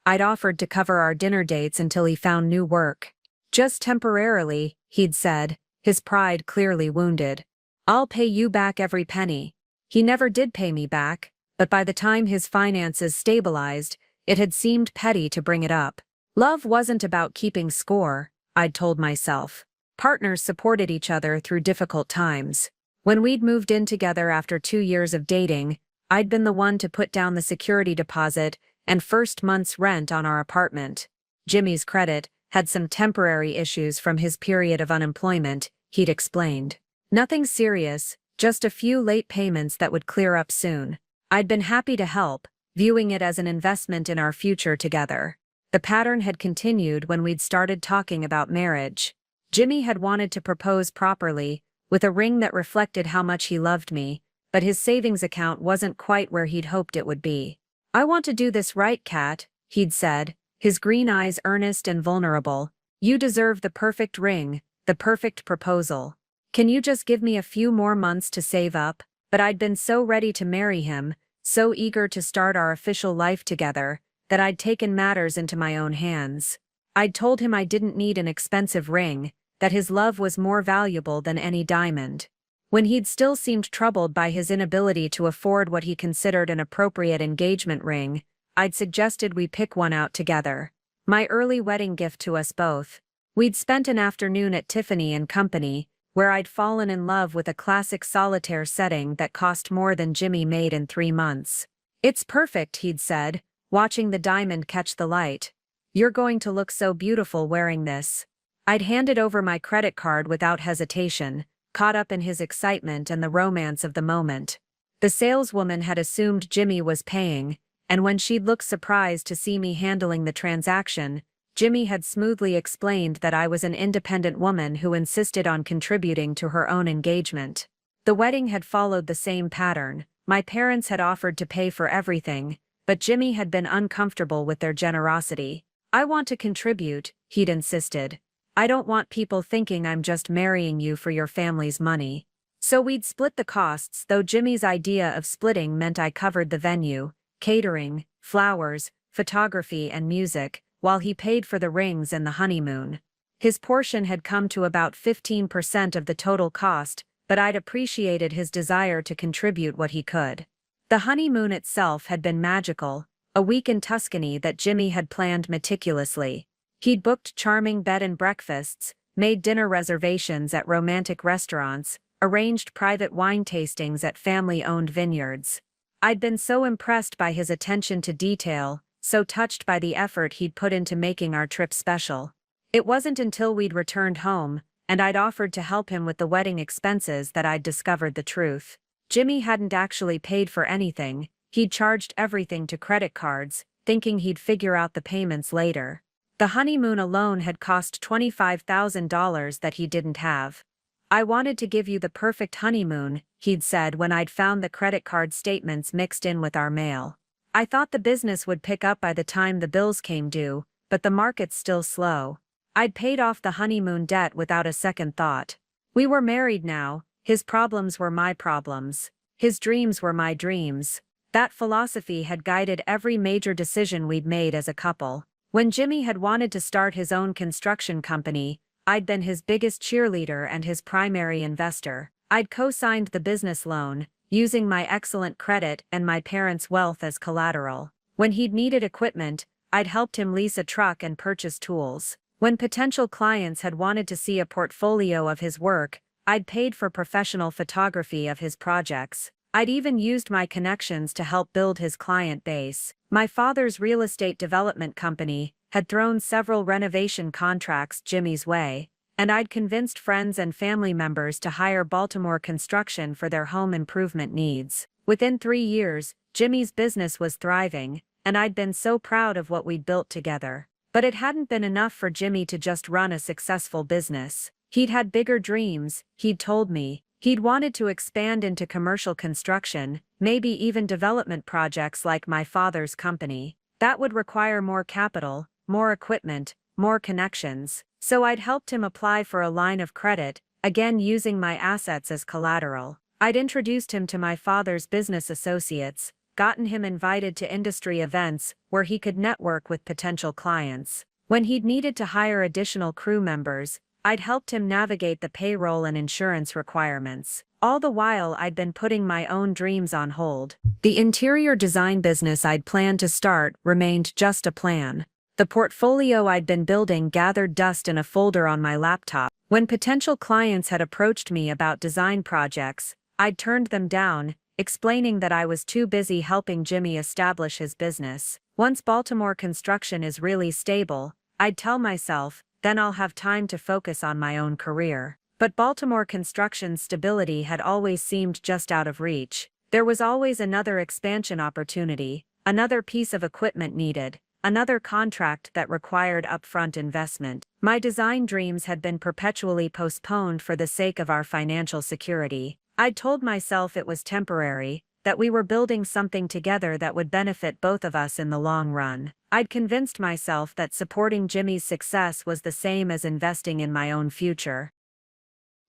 I'd offered to cover our dinner dates until he found new work. Just temporarily, he'd said, his pride clearly wounded. I'll pay you back every penny. He never did pay me back, but by the time his finances stabilized, it had seemed petty to bring it up. Love wasn't about keeping score, I'd told myself. Partners supported each other through difficult times. When we'd moved in together after 2 years of dating, I'd been the one to put down the security deposit and first month's rent on our apartment. Jimmy's credit had some temporary issues from his period of unemployment, he'd explained. Nothing serious, just a few late payments that would clear up soon. I'd been happy to help, viewing it as an investment in our future together. The pattern had continued when we'd started talking about marriage. Jimmy had wanted to propose properly, with a ring that reflected how much he loved me, but his savings account wasn't quite where he'd hoped it would be. I want to do this right, Kat, he'd said, his green eyes earnest and vulnerable. You deserve the perfect ring, the perfect proposal. Can you just give me a few more months to save up? But I'd been so ready to marry him, so eager to start our official life together, that I'd taken matters into my own hands. I'd told him I didn't need an expensive ring, that his love was more valuable than any diamond. When he'd still seemed troubled by his inability to afford what he considered an appropriate engagement ring, I'd suggested we pick one out together. My early wedding gift to us both. We'd spent an afternoon at Tiffany & Company, where I'd fallen in love with a classic solitaire setting that cost more than Jimmy made in 3 months. It's perfect, he'd said, watching the diamond catch the light. You're going to look so beautiful wearing this. I'd handed over my credit card without hesitation, caught up in his excitement and the romance of the moment. The saleswoman had assumed Jimmy was paying, and when she'd looked surprised to see me handling the transaction, Jimmy had smoothly explained that I was an independent woman who insisted on contributing to her own engagement. The wedding had followed the same pattern. My parents had offered to pay for everything, but Jimmy had been uncomfortable with their generosity. I want to contribute, he'd insisted. I don't want people thinking I'm just marrying you for your family's money. So we'd split the costs, though Jimmy's idea of splitting meant I covered the venue, catering, flowers, photography and music, while he paid for the rings and the honeymoon. His portion had come to about 15% of the total cost, but I'd appreciated his desire to contribute what he could. The honeymoon itself had been magical, a week in Tuscany that Jimmy had planned meticulously. He'd booked charming bed and breakfasts, made dinner reservations at romantic restaurants, arranged private wine tastings at family-owned vineyards. I'd been so impressed by his attention to detail, so touched by the effort he'd put into making our trip special. It wasn't until we'd returned home, and I'd offered to help him with the wedding expenses, that I'd discovered the truth. Jimmy hadn't actually paid for anything. He'd charged everything to credit cards, thinking he'd figure out the payments later. The honeymoon alone had cost $25,000 that he didn't have. I wanted to give you the perfect honeymoon, he'd said when I'd found the credit card statements mixed in with our mail. I thought the business would pick up by the time the bills came due, but the market's still slow. I'd paid off the honeymoon debt without a second thought. We were married now, his problems were my problems. His dreams were my dreams. That philosophy had guided every major decision we'd made as a couple. When Jimmy had wanted to start his own construction company, I'd been his biggest cheerleader and his primary investor. I'd co-signed the business loan, using my excellent credit and my parents' wealth as collateral. When he'd needed equipment, I'd helped him lease a truck and purchase tools. When potential clients had wanted to see a portfolio of his work, I'd paid for professional photography of his projects. I'd even used my connections to help build his client base. My father's real estate development company had thrown several renovation contracts Jimmy's way, and I'd convinced friends and family members to hire Baltimore Construction for their home improvement needs. Within 3 years, Jimmy's business was thriving, and I'd been so proud of what we'd built together. But it hadn't been enough for Jimmy to just run a successful business. He'd had bigger dreams, he'd told me. He'd wanted to expand into commercial construction, maybe even development projects like my father's company. That would require more capital, more equipment, more connections. So I'd helped him apply for a line of credit, again using my assets as collateral. I'd introduced him to my father's business associates, gotten him invited to industry events where he could network with potential clients. When he'd needed to hire additional crew members, I'd helped him navigate the payroll and insurance requirements. All the while I'd been putting my own dreams on hold. The interior design business I'd planned to start remained just a plan. The portfolio I'd been building gathered dust in a folder on my laptop. When potential clients had approached me about design projects, I'd turned them down, explaining that I was too busy helping Jimmy establish his business. Once Baltimore Construction is really stable, I'd tell myself, then I'll have time to focus on my own career. But Baltimore Construction's stability had always seemed just out of reach. There was always another expansion opportunity, another piece of equipment needed, another contract that required upfront investment. My design dreams had been perpetually postponed for the sake of our financial security. I'd told myself it was temporary, that we were building something together that would benefit both of us in the long run. I'd convinced myself that supporting Jimmy's success was the same as investing in my own future.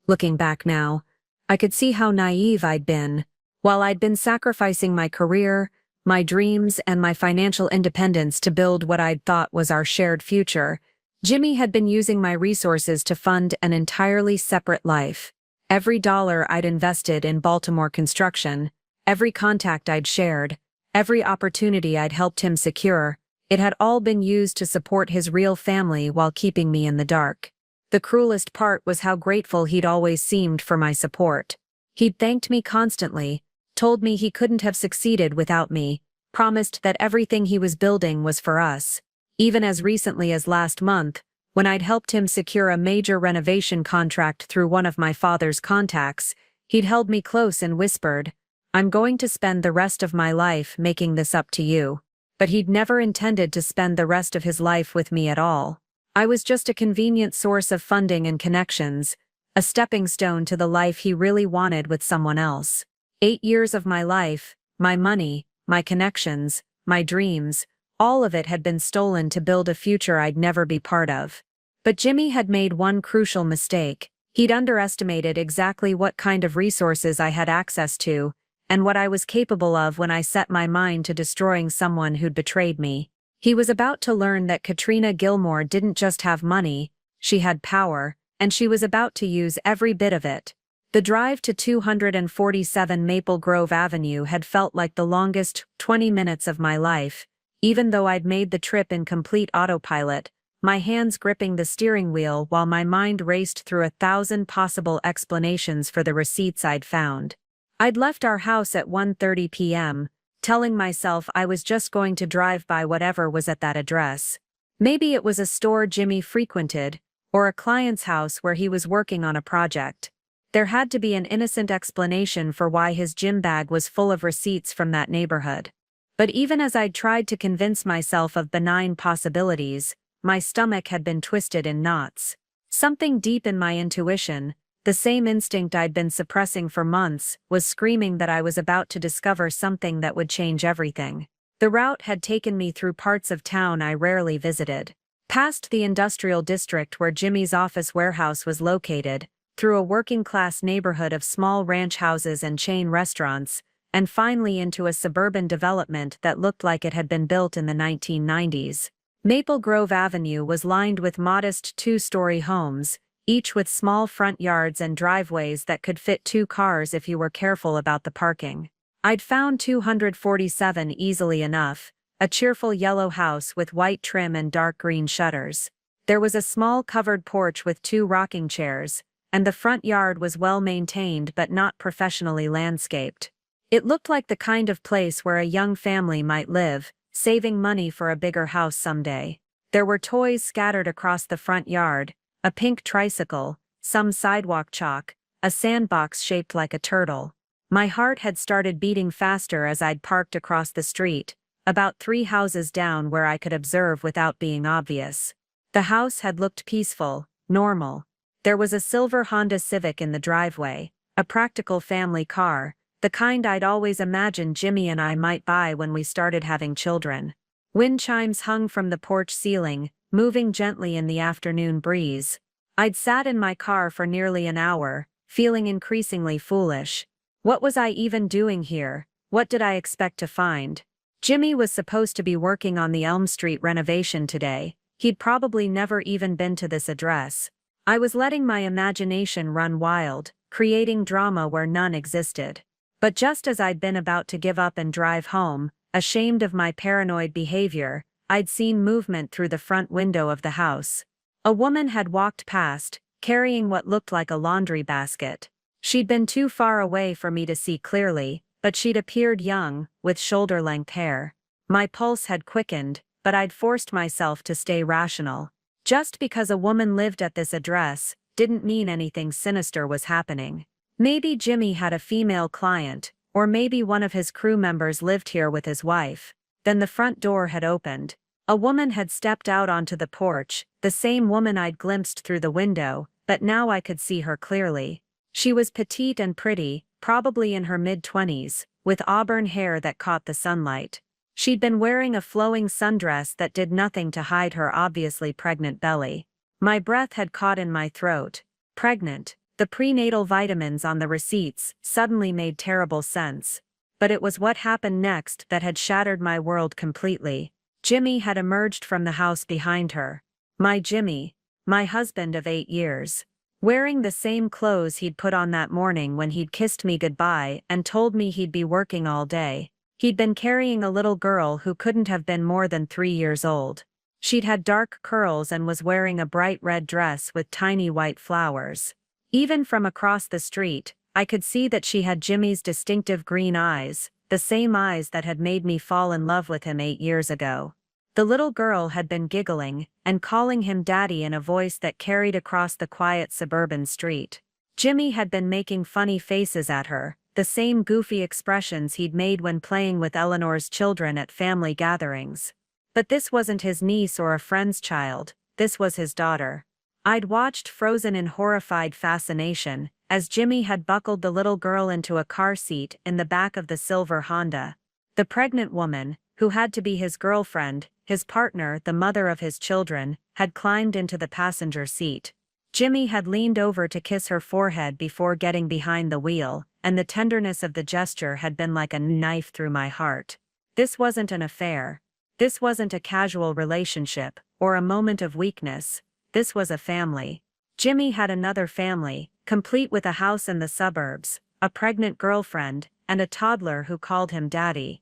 Looking back now, I could see how naive I'd been. While I'd been sacrificing my career, my dreams, and my financial independence to build what I'd thought was our shared future, Jimmy had been using my resources to fund an entirely separate life. Every dollar I'd invested in Baltimore Construction, every contact I'd shared, every opportunity I'd helped him secure, it had all been used to support his real family while keeping me in the dark. The cruelest part was how grateful he'd always seemed for my support. He'd thanked me constantly, told me he couldn't have succeeded without me, promised that everything he was building was for us. Even as recently as last month, when I'd helped him secure a major renovation contract through one of my father's contacts, he'd held me close and whispered, "I'm going to spend the rest of my life making this up to you." But he'd never intended to spend the rest of his life with me at all. I was just a convenient source of funding and connections, a stepping stone to the life he really wanted with someone else. 8 years of my life, my money, my connections, my dreams, all of it had been stolen to build a future I'd never be part of. But Jimmy had made one crucial mistake. He'd underestimated exactly what kind of resources I had access to, and what I was capable of when I set my mind to destroying someone who'd betrayed me. He was about to learn that Katrina Gilmore didn't just have money, she had power, and she was about to use every bit of it. The drive to 247 Maple Grove Avenue had felt like the longest 20 minutes of my life, even though I'd made the trip in complete autopilot, my hands gripping the steering wheel while my mind raced through 1,000 possible explanations for the receipts I'd found. I'd left our house at 1:30 p.m., telling myself I was just going to drive by whatever was at that address. Maybe it was a store Jimmy frequented, or a client's house where he was working on a project. There had to be an innocent explanation for why his gym bag was full of receipts from that neighborhood. But even as I'd tried to convince myself of benign possibilities, my stomach had been twisted in knots. Something deep in my intuition, the same instinct I'd been suppressing for months, was screaming that I was about to discover something that would change everything. The route had taken me through parts of town I rarely visited. Past the industrial district where Jimmy's office warehouse was located, through a working-class neighborhood of small ranch houses and chain restaurants, and finally into a suburban development that looked like it had been built in the 1990s. Maple Grove Avenue was lined with modest 2-story homes, each with small front yards and driveways that could fit 2 cars if you were careful about the parking. I'd found 247 easily enough, a cheerful yellow house with white trim and dark green shutters. There was a small covered porch with 2 rocking chairs, and the front yard was well maintained but not professionally landscaped. It looked like the kind of place where a young family might live, saving money for a bigger house someday. There were toys scattered across the front yard, a pink tricycle, some sidewalk chalk, a sandbox shaped like a turtle. My heart had started beating faster as I'd parked across the street, about 3 houses down where I could observe without being obvious. The house had looked peaceful, normal. There was a silver Honda Civic in the driveway, a practical family car, the kind I'd always imagined Jimmy and I might buy when we started having children. Wind chimes hung from the porch ceiling, moving gently in the afternoon breeze. I'd sat in my car for nearly an hour, feeling increasingly foolish. What was I even doing here? What did I expect to find? Jimmy was supposed to be working on the Elm Street renovation today. He'd probably never even been to this address. I was letting my imagination run wild, creating drama where none existed. But just as I'd been about to give up and drive home, ashamed of my paranoid behavior, I'd seen movement through the front window of the house. A woman had walked past, carrying what looked like a laundry basket. She'd been too far away for me to see clearly, but she'd appeared young, with shoulder-length hair. My pulse had quickened, but I'd forced myself to stay rational. Just because a woman lived at this address, didn't mean anything sinister was happening. Maybe Jimmy had a female client, or maybe one of his crew members lived here with his wife. Then the front door had opened. A woman had stepped out onto the porch, the same woman I'd glimpsed through the window, but now I could see her clearly. She was petite and pretty, probably in her mid-20s, with auburn hair that caught the sunlight. She'd been wearing a flowing sundress that did nothing to hide her obviously pregnant belly. My breath had caught in my throat. Pregnant. The prenatal vitamins on the receipts suddenly made terrible sense. But it was what happened next that had shattered my world completely. Jimmy had emerged from the house behind her. My Jimmy. My husband of 8 years. Wearing the same clothes he'd put on that morning when he'd kissed me goodbye and told me he'd be working all day. He'd been carrying a little girl who couldn't have been more than 3 years old. She'd had dark curls and was wearing a bright red dress with tiny white flowers. Even from across the street, I could see that she had Jimmy's distinctive green eyes, the same eyes that had made me fall in love with him 8 years ago. The little girl had been giggling and calling him daddy in a voice that carried across the quiet suburban street. Jimmy had been making funny faces at her, the same goofy expressions he'd made when playing with Eleanor's children at family gatherings. But this wasn't his niece or a friend's child, this was his daughter. I'd watched frozen in horrified fascination, as Jimmy had buckled the little girl into a car seat in the back of the silver Honda. The pregnant woman, who had to be his girlfriend, his partner, the mother of his children, had climbed into the passenger seat. Jimmy had leaned over to kiss her forehead before getting behind the wheel, and the tenderness of the gesture had been like a knife through my heart. This wasn't an affair. This wasn't a casual relationship, or a moment of weakness. This was a family. Jimmy had another family, complete with a house in the suburbs, a pregnant girlfriend, and a toddler who called him daddy.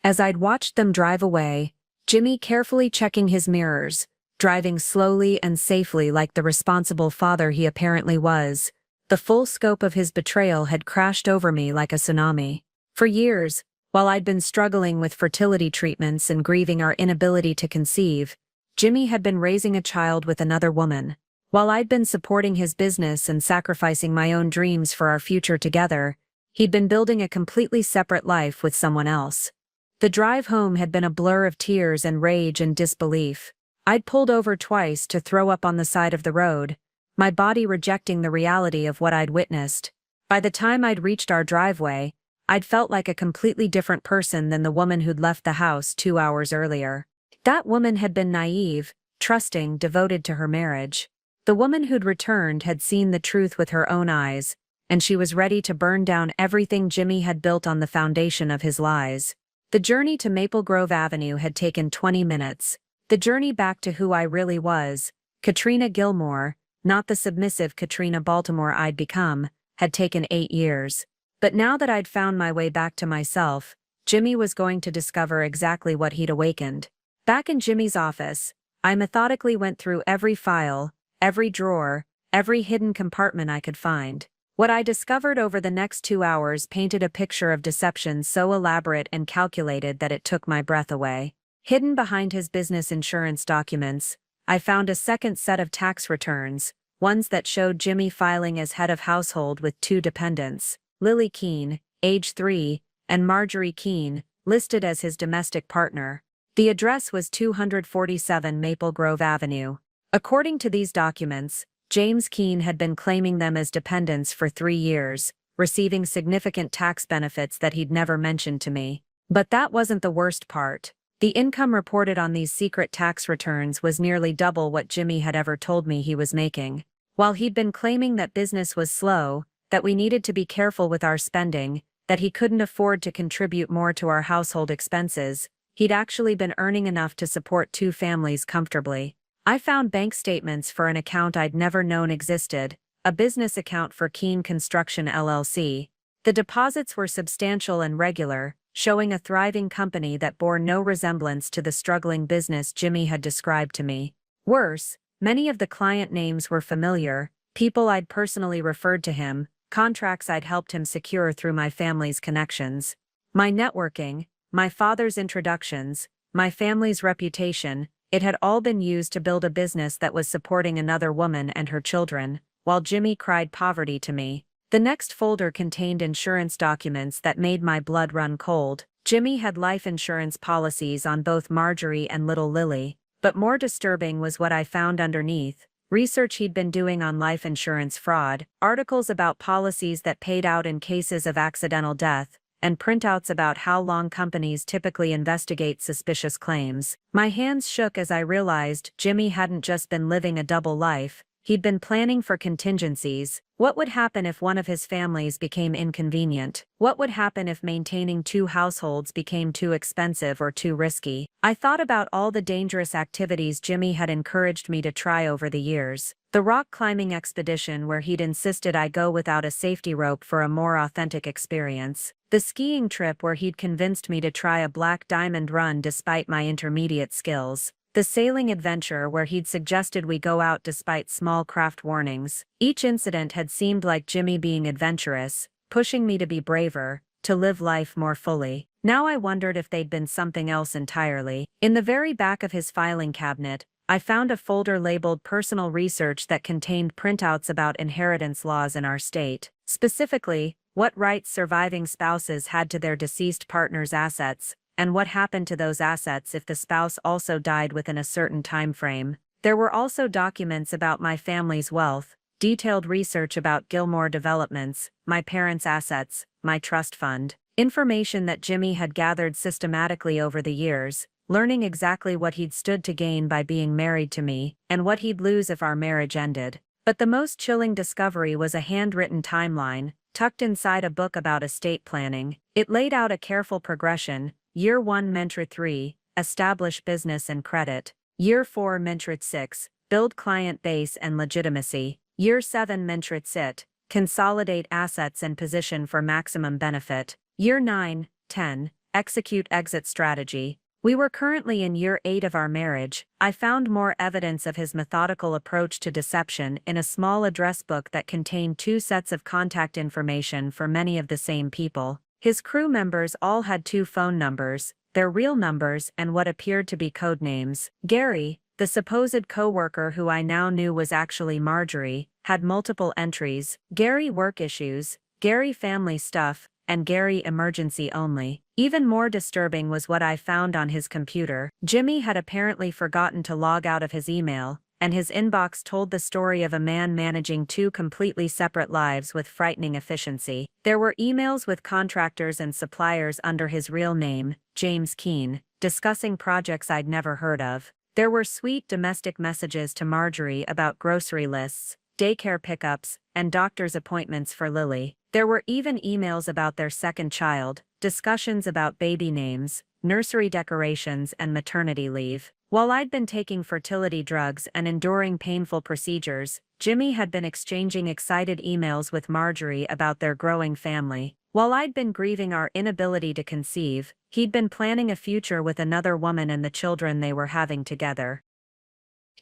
As I'd watched them drive away, Jimmy carefully checking his mirrors, driving slowly and safely like the responsible father he apparently was, the full scope of his betrayal had crashed over me like a tsunami. For years, while I'd been struggling with fertility treatments and grieving our inability to conceive, Jimmy had been raising a child with another woman. While I'd been supporting his business and sacrificing my own dreams for our future together, he'd been building a completely separate life with someone else. The drive home had been a blur of tears and rage and disbelief. I'd pulled over twice to throw up on the side of the road, my body rejecting the reality of what I'd witnessed. By the time I'd reached our driveway, I'd felt like a completely different person than the woman who'd left the house 2 hours earlier. That woman had been naive, trusting, devoted to her marriage. The woman who'd returned had seen the truth with her own eyes, and she was ready to burn down everything Jimmy had built on the foundation of his lies. The journey to Maple Grove Avenue had taken 20 minutes. The journey back to who I really was, Katrina Gilmore, not the submissive Katrina Baltimore I'd become, had taken 8 years. But now that I'd found my way back to myself, Jimmy was going to discover exactly what he'd awakened. Back in Jimmy's office, I methodically went through every file, every drawer, every hidden compartment I could find. What I discovered over the next 2 hours painted a picture of deception so elaborate and calculated that it took my breath away. Hidden behind his business insurance documents, I found a second set of tax returns, ones that showed Jimmy filing as head of household with 2 dependents, Lily Keene, age 3, and Marjorie Keene, listed as his domestic partner. The address was 247 Maple Grove Avenue. According to these documents, James Keene had been claiming them as dependents for 3 years, receiving significant tax benefits that he'd never mentioned to me. But that wasn't the worst part. The income reported on these secret tax returns was nearly double what Jimmy had ever told me he was making. While he'd been claiming that business was slow, that we needed to be careful with our spending, that he couldn't afford to contribute more to our household expenses, he'd actually been earning enough to support 2 families comfortably. I found bank statements for an account I'd never known existed, a business account for Keene Construction LLC. The deposits were substantial and regular, showing a thriving company that bore no resemblance to the struggling business Jimmy had described to me. Worse, many of the client names were familiar, people I'd personally referred to him, contracts I'd helped him secure through my family's connections. My networking, my father's introductions, my family's reputation, it had all been used to build a business that was supporting another woman and her children, while Jimmy cried poverty to me. The next folder contained insurance documents that made my blood run cold. Jimmy had life insurance policies on both Marjorie and little Lily, but more disturbing was what I found underneath: research he'd been doing on life insurance fraud, articles about policies that paid out in cases of accidental death, and printouts about how long companies typically investigate suspicious claims. My hands shook as I realized Jimmy hadn't just been living a double life, he'd been planning for contingencies. What would happen if one of his families became inconvenient? What would happen if maintaining 2 households became too expensive or too risky? I thought about all the dangerous activities Jimmy had encouraged me to try over the years. The rock climbing expedition where he'd insisted I go without a safety rope for a more authentic experience. The skiing trip where he'd convinced me to try a black diamond run despite my intermediate skills. The sailing adventure where he'd suggested we go out despite small craft warnings. Each incident had seemed like Jimmy being adventurous, pushing me to be braver, to live life more fully. Now I wondered if they'd been something else entirely. In the very back of his filing cabinet, I found a folder labeled Personal Research that contained printouts about inheritance laws in our state. Specifically, what rights surviving spouses had to their deceased partner's assets, and what happened to those assets if the spouse also died within a certain time frame. There were also documents about my family's wealth, detailed research about Gilmore Developments, my parents' assets, my trust fund, information that Jimmy had gathered systematically over the years, learning exactly what he'd stood to gain by being married to me, and what he'd lose if our marriage ended. But the most chilling discovery was a handwritten timeline, tucked inside a book about estate planning. It laid out a careful progression: Year 1 Mentor 3, establish business and credit. Year 4 Mentor 6, build client base and legitimacy. Year 7 Mentor 8, consolidate assets and position for maximum benefit. Year 9, 10, execute exit strategy. We were currently in year 8 of our marriage. I found more evidence of his methodical approach to deception in a small address book that contained 2 sets of contact information for many of the same people. His crew members all had 2 phone numbers, their real numbers and what appeared to be code names. Gary, the supposed co-worker who I now knew was actually Marjorie, had multiple entries: Gary work issues, Gary family stuff, and Gary emergency only. Even more disturbing was what I found on his computer. Jimmy had apparently forgotten to log out of his email, and his inbox told the story of a man managing 2 completely separate lives with frightening efficiency. There were emails with contractors and suppliers under his real name, James Keene, discussing projects I'd never heard of. There were sweet domestic messages to Marjorie about grocery lists, daycare pickups, and doctor's appointments for Lily. There were even emails about their second child, discussions about baby names, nursery decorations, and maternity leave. While I'd been taking fertility drugs and enduring painful procedures, Jimmy had been exchanging excited emails with Marjorie about their growing family. While I'd been grieving our inability to conceive, he'd been planning a future with another woman and the children they were having together.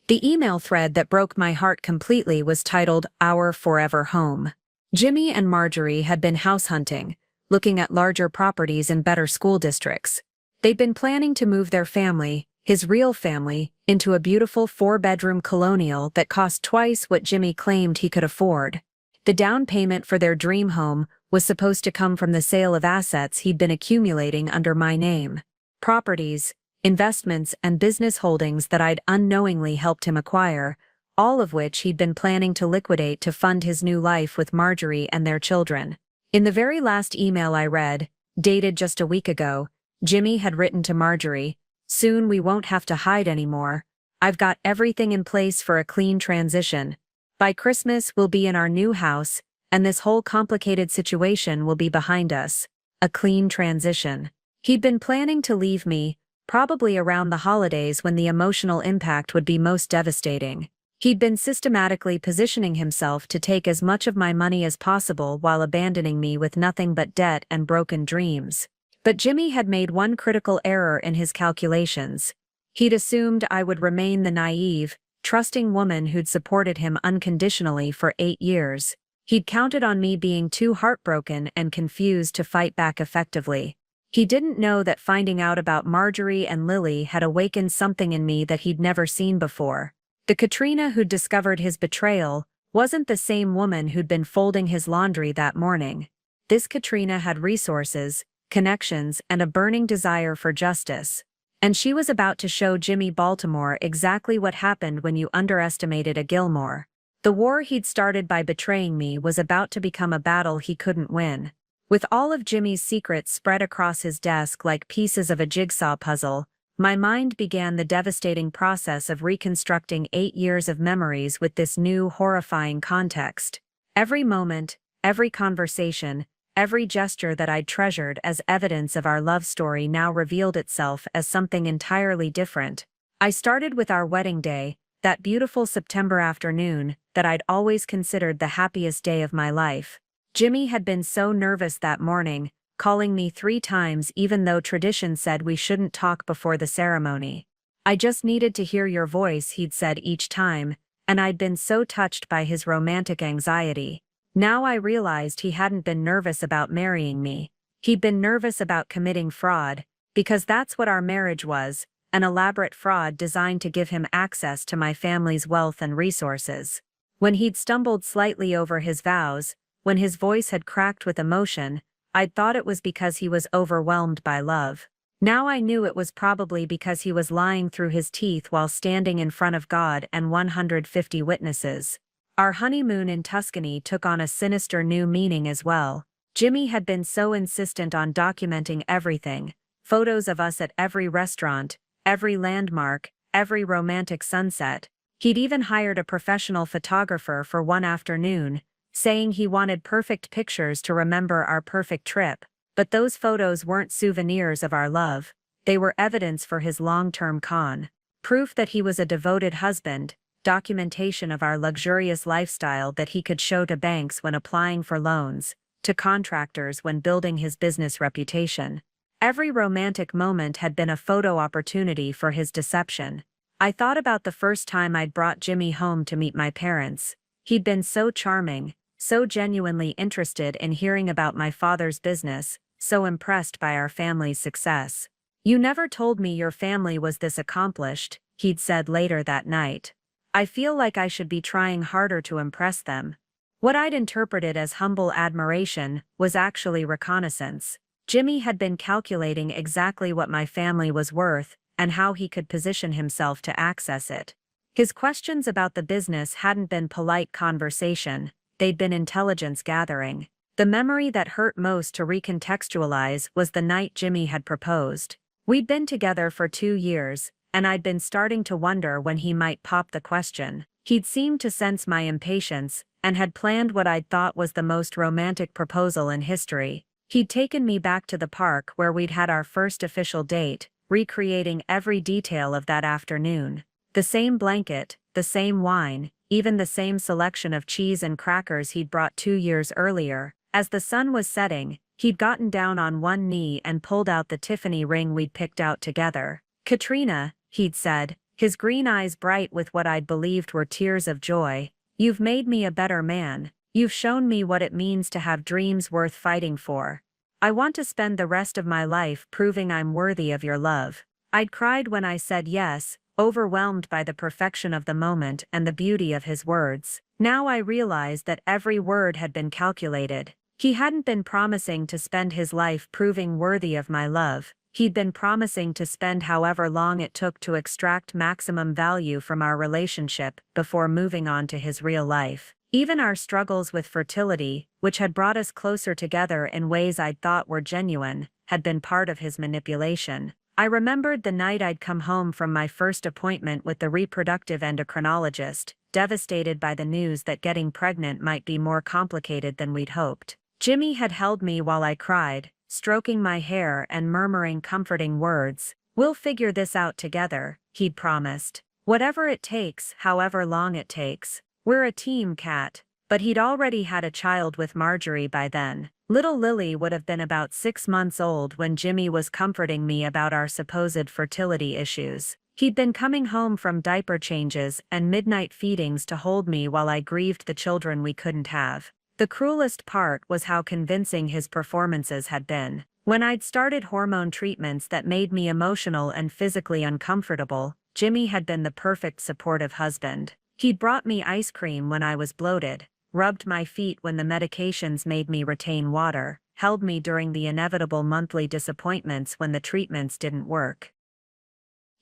The email thread that broke my heart completely was titled Our Forever Home. Jimmy and Marjorie had been house hunting, looking at larger properties in better school districts. They'd been planning to move their family, his real family, into a beautiful 4-bedroom colonial that cost twice what Jimmy claimed he could afford. The down payment for their dream home was supposed to come from the sale of assets he'd been accumulating under my name. Properties, investments, and business holdings that I'd unknowingly helped him acquire, all of which he'd been planning to liquidate to fund his new life with Marjorie and their children. In the very last email I read, dated just a week ago, Jimmy had written to Marjorie, "Soon we won't have to hide anymore. I've got everything in place for a clean transition. By Christmas we'll be in our new house, and this whole complicated situation will be behind us. A clean transition." He'd been planning to leave me, probably around the holidays when the emotional impact would be most devastating. He'd been systematically positioning himself to take as much of my money as possible while abandoning me with nothing but debt and broken dreams. But Jimmy had made one critical error in his calculations. He'd assumed I would remain the naive, trusting woman who'd supported him unconditionally for 8 years. He'd counted on me being too heartbroken and confused to fight back effectively. He didn't know that finding out about Marjorie and Lily had awakened something in me that he'd never seen before. The Katrina who'd discovered his betrayal wasn't the same woman who'd been folding his laundry that morning. This Katrina had resources, connections, and a burning desire for justice. And she was about to show Jimmy Baltimore exactly what happened when you underestimated a Gilmore. The war he'd started by betraying me was about to become a battle he couldn't win. With all of Jimmy's secrets spread across his desk like pieces of a jigsaw puzzle, my mind began the devastating process of reconstructing 8 years of memories with this new, horrifying context. Every moment, every conversation, every gesture that I'd treasured as evidence of our love story now revealed itself as something entirely different. I started with our wedding day, that beautiful September afternoon that I'd always considered the happiest day of my life. Jimmy had been so nervous that morning, calling me 3 times even though tradition said we shouldn't talk before the ceremony. "I just needed to hear your voice," he'd said each time, and I'd been so touched by his romantic anxiety. Now I realized he hadn't been nervous about marrying me. He'd been nervous about committing fraud, because that's what our marriage was, an elaborate fraud designed to give him access to my family's wealth and resources. When he'd stumbled slightly over his vows, when his voice had cracked with emotion, I'd thought it was because he was overwhelmed by love. Now I knew it was probably because he was lying through his teeth while standing in front of God and 150 witnesses. Our honeymoon in Tuscany took on a sinister new meaning as well. Jimmy had been so insistent on documenting everything, photos of us at every restaurant, every landmark, every romantic sunset. He'd even hired a professional photographer for one afternoon, saying he wanted perfect pictures to remember our perfect trip. But those photos weren't souvenirs of our love. They were evidence for his long-term con. Proof that he was a devoted husband, documentation of our luxurious lifestyle that he could show to banks when applying for loans, to contractors when building his business reputation. Every romantic moment had been a photo opportunity for his deception. I thought about the first time I'd brought Jimmy home to meet my parents. He'd been so charming, so genuinely interested in hearing about my father's business, so impressed by our family's success. "You never told me your family was this accomplished," he'd said later that night. "I feel like I should be trying harder to impress them." What I'd interpreted as humble admiration was actually reconnaissance. Jimmy had been calculating exactly what my family was worth and how he could position himself to access it. His questions about the business hadn't been polite conversation, they'd been intelligence gathering. The memory that hurt most to recontextualize was the night Jimmy had proposed. We'd been together for 2 years, and I'd been starting to wonder when he might pop the question. He'd seemed to sense my impatience, and had planned what I'd thought was the most romantic proposal in history. He'd taken me back to the park where we'd had our first official date, recreating every detail of that afternoon. The same blanket, the same wine, even the same selection of cheese and crackers he'd brought 2 years earlier. As the sun was setting, he'd gotten down on one knee and pulled out the Tiffany ring we'd picked out together. "Katrina," he'd said, his green eyes bright with what I'd believed were tears of joy, "you've made me a better man. You've shown me what it means to have dreams worth fighting for. I want to spend the rest of my life proving I'm worthy of your love." I'd cried when I said yes, overwhelmed by the perfection of the moment and the beauty of his words. Now I realized that every word had been calculated. He hadn't been promising to spend his life proving worthy of my love. He'd been promising to spend however long it took to extract maximum value from our relationship before moving on to his real life. Even our struggles with fertility, which had brought us closer together in ways I'd thought were genuine, had been part of his manipulation. I remembered the night I'd come home from my first appointment with the reproductive endocrinologist, devastated by the news that getting pregnant might be more complicated than we'd hoped. Jimmy had held me while I cried, stroking my hair and murmuring comforting words. "We'll figure this out together," he'd promised. "Whatever it takes, however long it takes. We're a team, Kat." But he'd already had a child with Marjorie by then. Little Lily would have been about 6 months old when Jimmy was comforting me about our supposed fertility issues. He'd been coming home from diaper changes and midnight feedings to hold me while I grieved the children we couldn't have. The cruelest part was how convincing his performances had been. When I'd started hormone treatments that made me emotional and physically uncomfortable, Jimmy had been the perfect supportive husband. He'd brought me ice cream when I was bloated, rubbed my feet when the medications made me retain water, held me during the inevitable monthly disappointments when the treatments didn't work.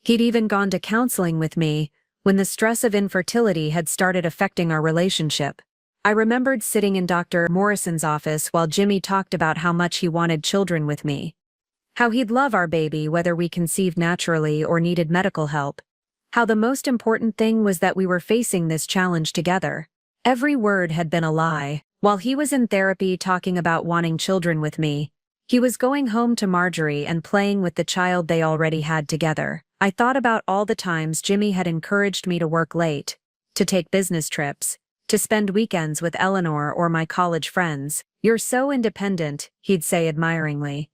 He'd even gone to counseling with me when the stress of infertility had started affecting our relationship. I remembered sitting in Dr. Morrison's office while Jimmy talked about how much he wanted children with me. How he'd love our baby whether we conceived naturally or needed medical help. How the most important thing was that we were facing this challenge together. Every word had been a lie. While he was in therapy talking about wanting children with me, he was going home to Marjorie and playing with the child they already had together. I thought about all the times Jimmy had encouraged me to work late, to take business trips, to spend weekends with Eleanor or my college friends. "You're so independent," he'd say admiringly.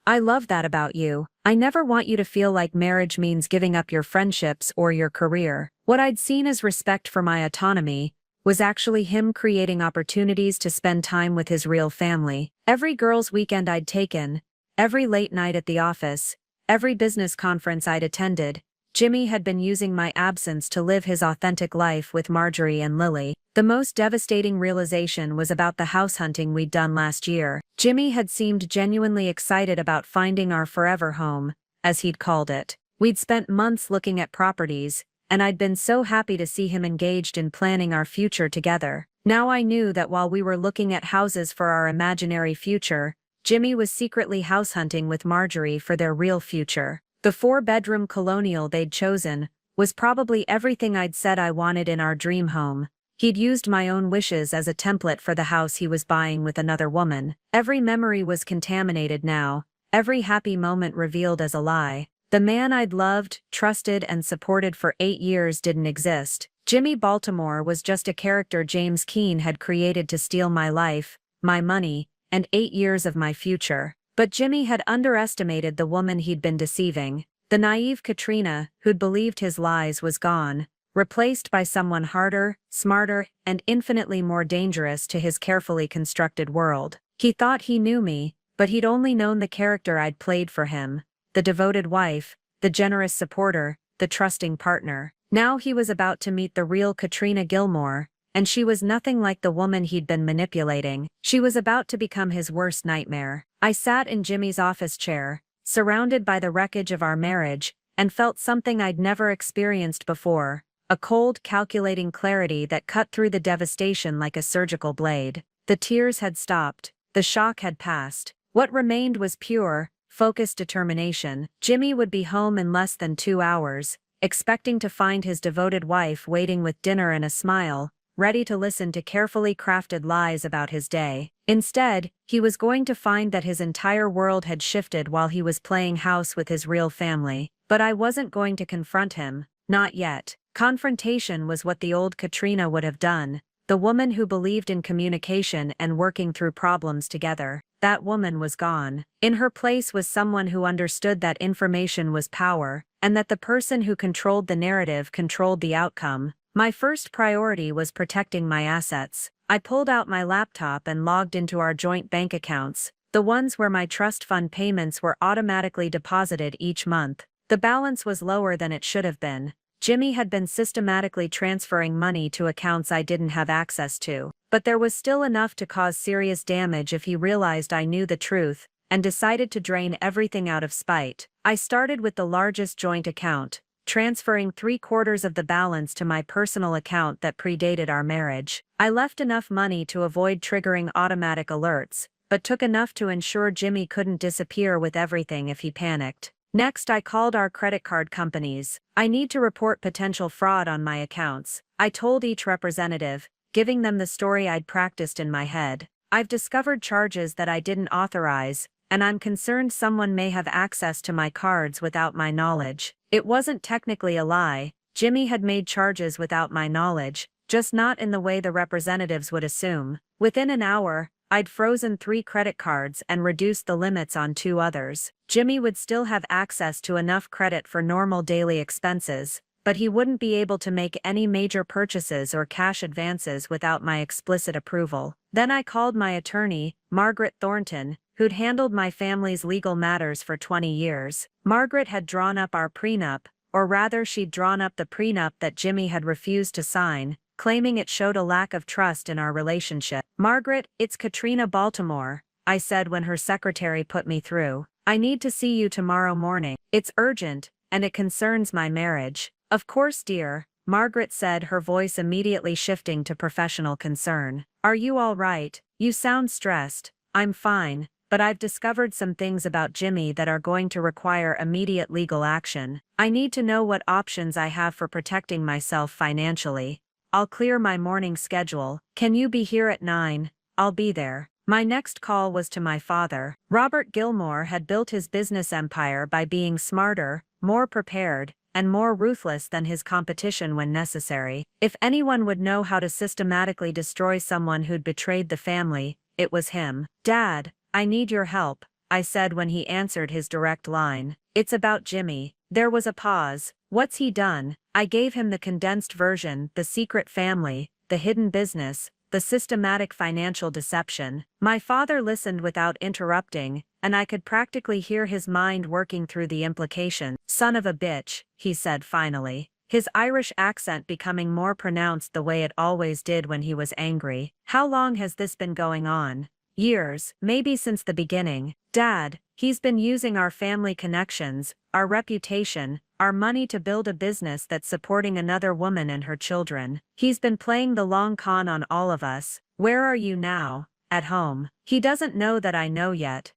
"I love that about you. I never want you to feel like marriage means giving up your friendships or your career." What I'd seen as respect for my autonomy was actually him creating opportunities to spend time with his real family. Every girls' weekend I'd taken, every late night at the office, every business conference I'd attended, Jimmy had been using my absence to live his authentic life with Marjorie and Lily. The most devastating realization was about the house hunting we'd done last year. Jimmy had seemed genuinely excited about finding our forever home, as he'd called it. We'd spent months looking at properties, and I'd been so happy to see him engaged in planning our future together. Now I knew that while we were looking at houses for our imaginary future, Jimmy was secretly house hunting with Marjorie for their real future. The 4-bedroom colonial they'd chosen was probably everything I'd said I wanted in our dream home. He'd used my own wishes as a template for the house he was buying with another woman. Every memory was contaminated now, every happy moment revealed as a lie. The man I'd loved, trusted, and supported for 8 years didn't exist. Jimmy Baltimore was just a character James Keene had created to steal my life, my money, and 8 years of my future. But Jimmy had underestimated the woman he'd been deceiving. The naive Katrina, who'd believed his lies, was gone, replaced by someone harder, smarter, and infinitely more dangerous to his carefully constructed world. He thought he knew me, but he'd only known the character I'd played for him. The devoted wife, the generous supporter, the trusting partner. Now he was about to meet the real Katrina Gilmore, and she was nothing like the woman he'd been manipulating. She was about to become his worst nightmare. I sat in Jimmy's office chair, surrounded by the wreckage of our marriage, and felt something I'd never experienced before, a cold, calculating clarity that cut through the devastation like a surgical blade. The tears had stopped, the shock had passed. What remained was pure, focused determination. Jimmy would be home in less than 2 hours, expecting to find his devoted wife waiting with dinner and a smile, ready to listen to carefully crafted lies about his day. Instead, he was going to find that his entire world had shifted while he was playing house with his real family. But I wasn't going to confront him, not yet. Confrontation was what the old Katrina would have done, the woman who believed in communication and working through problems together. That woman was gone. In her place was someone who understood that information was power, and that the person who controlled the narrative controlled the outcome. My first priority was protecting my assets. I pulled out my laptop and logged into our joint bank accounts, the ones where my trust fund payments were automatically deposited each month. The balance was lower than it should have been. Jimmy had been systematically transferring money to accounts I didn't have access to. But there was still enough to cause serious damage if he realized I knew the truth, and decided to drain everything out of spite. I started with the largest joint account, transferring 3/4 of the balance to my personal account that predated our marriage. I left enough money to avoid triggering automatic alerts, but took enough to ensure Jimmy couldn't disappear with everything if he panicked. Next, I called our credit card companies. I need to report potential fraud on my accounts, I told each representative, giving them the story I'd practiced in my head. I've discovered charges that I didn't authorize, and I'm concerned someone may have access to my cards without my knowledge. It wasn't technically a lie. Jimmy had made charges without my knowledge, just not in the way the representatives would assume. Within an hour, I'd frozen 3 credit cards and reduced the limits on 2 others. Jimmy would still have access to enough credit for normal daily expenses, but he wouldn't be able to make any major purchases or cash advances without my explicit approval. Then I called my attorney, Margaret Thornton, who'd handled my family's legal matters for 20 years. Margaret had drawn up our prenup, or rather she'd drawn up the prenup that Jimmy had refused to sign, claiming it showed a lack of trust in our relationship. "Margaret, it's Katrina Baltimore," I said when her secretary put me through. "I need to see you tomorrow morning. It's urgent, and it concerns my marriage." "Of course, dear," Margaret said, her voice immediately shifting to professional concern. "Are you all right? You sound stressed." "I'm fine, but I've discovered some things about Jimmy that are going to require immediate legal action. I need to know what options I have for protecting myself financially. I'll clear my morning schedule. Can you be here at 9? I'll be there." My next call was to my father. Robert Gilmore had built his business empire by being smarter, more prepared, and more ruthless than his competition when necessary. If anyone would know how to systematically destroy someone who'd betrayed the family, it was him. "Dad, I need your help," I said when he answered his direct line. "It's about Jimmy." There was a pause. "What's he done?" I gave him the condensed version: the secret family, the hidden business, the systematic financial deception. My father listened without interrupting, and I could practically hear his mind working through the implication. "Son of a bitch," he said finally, his Irish accent becoming more pronounced the way it always did when he was angry. "How long has this been going on?" "Years, maybe since the beginning. Dad, he's been using our family connections, our reputation, our money to build a business that's supporting another woman and her children. He's been playing the long con on all of us." "Where are you now?" "At home. He doesn't know that I know yet."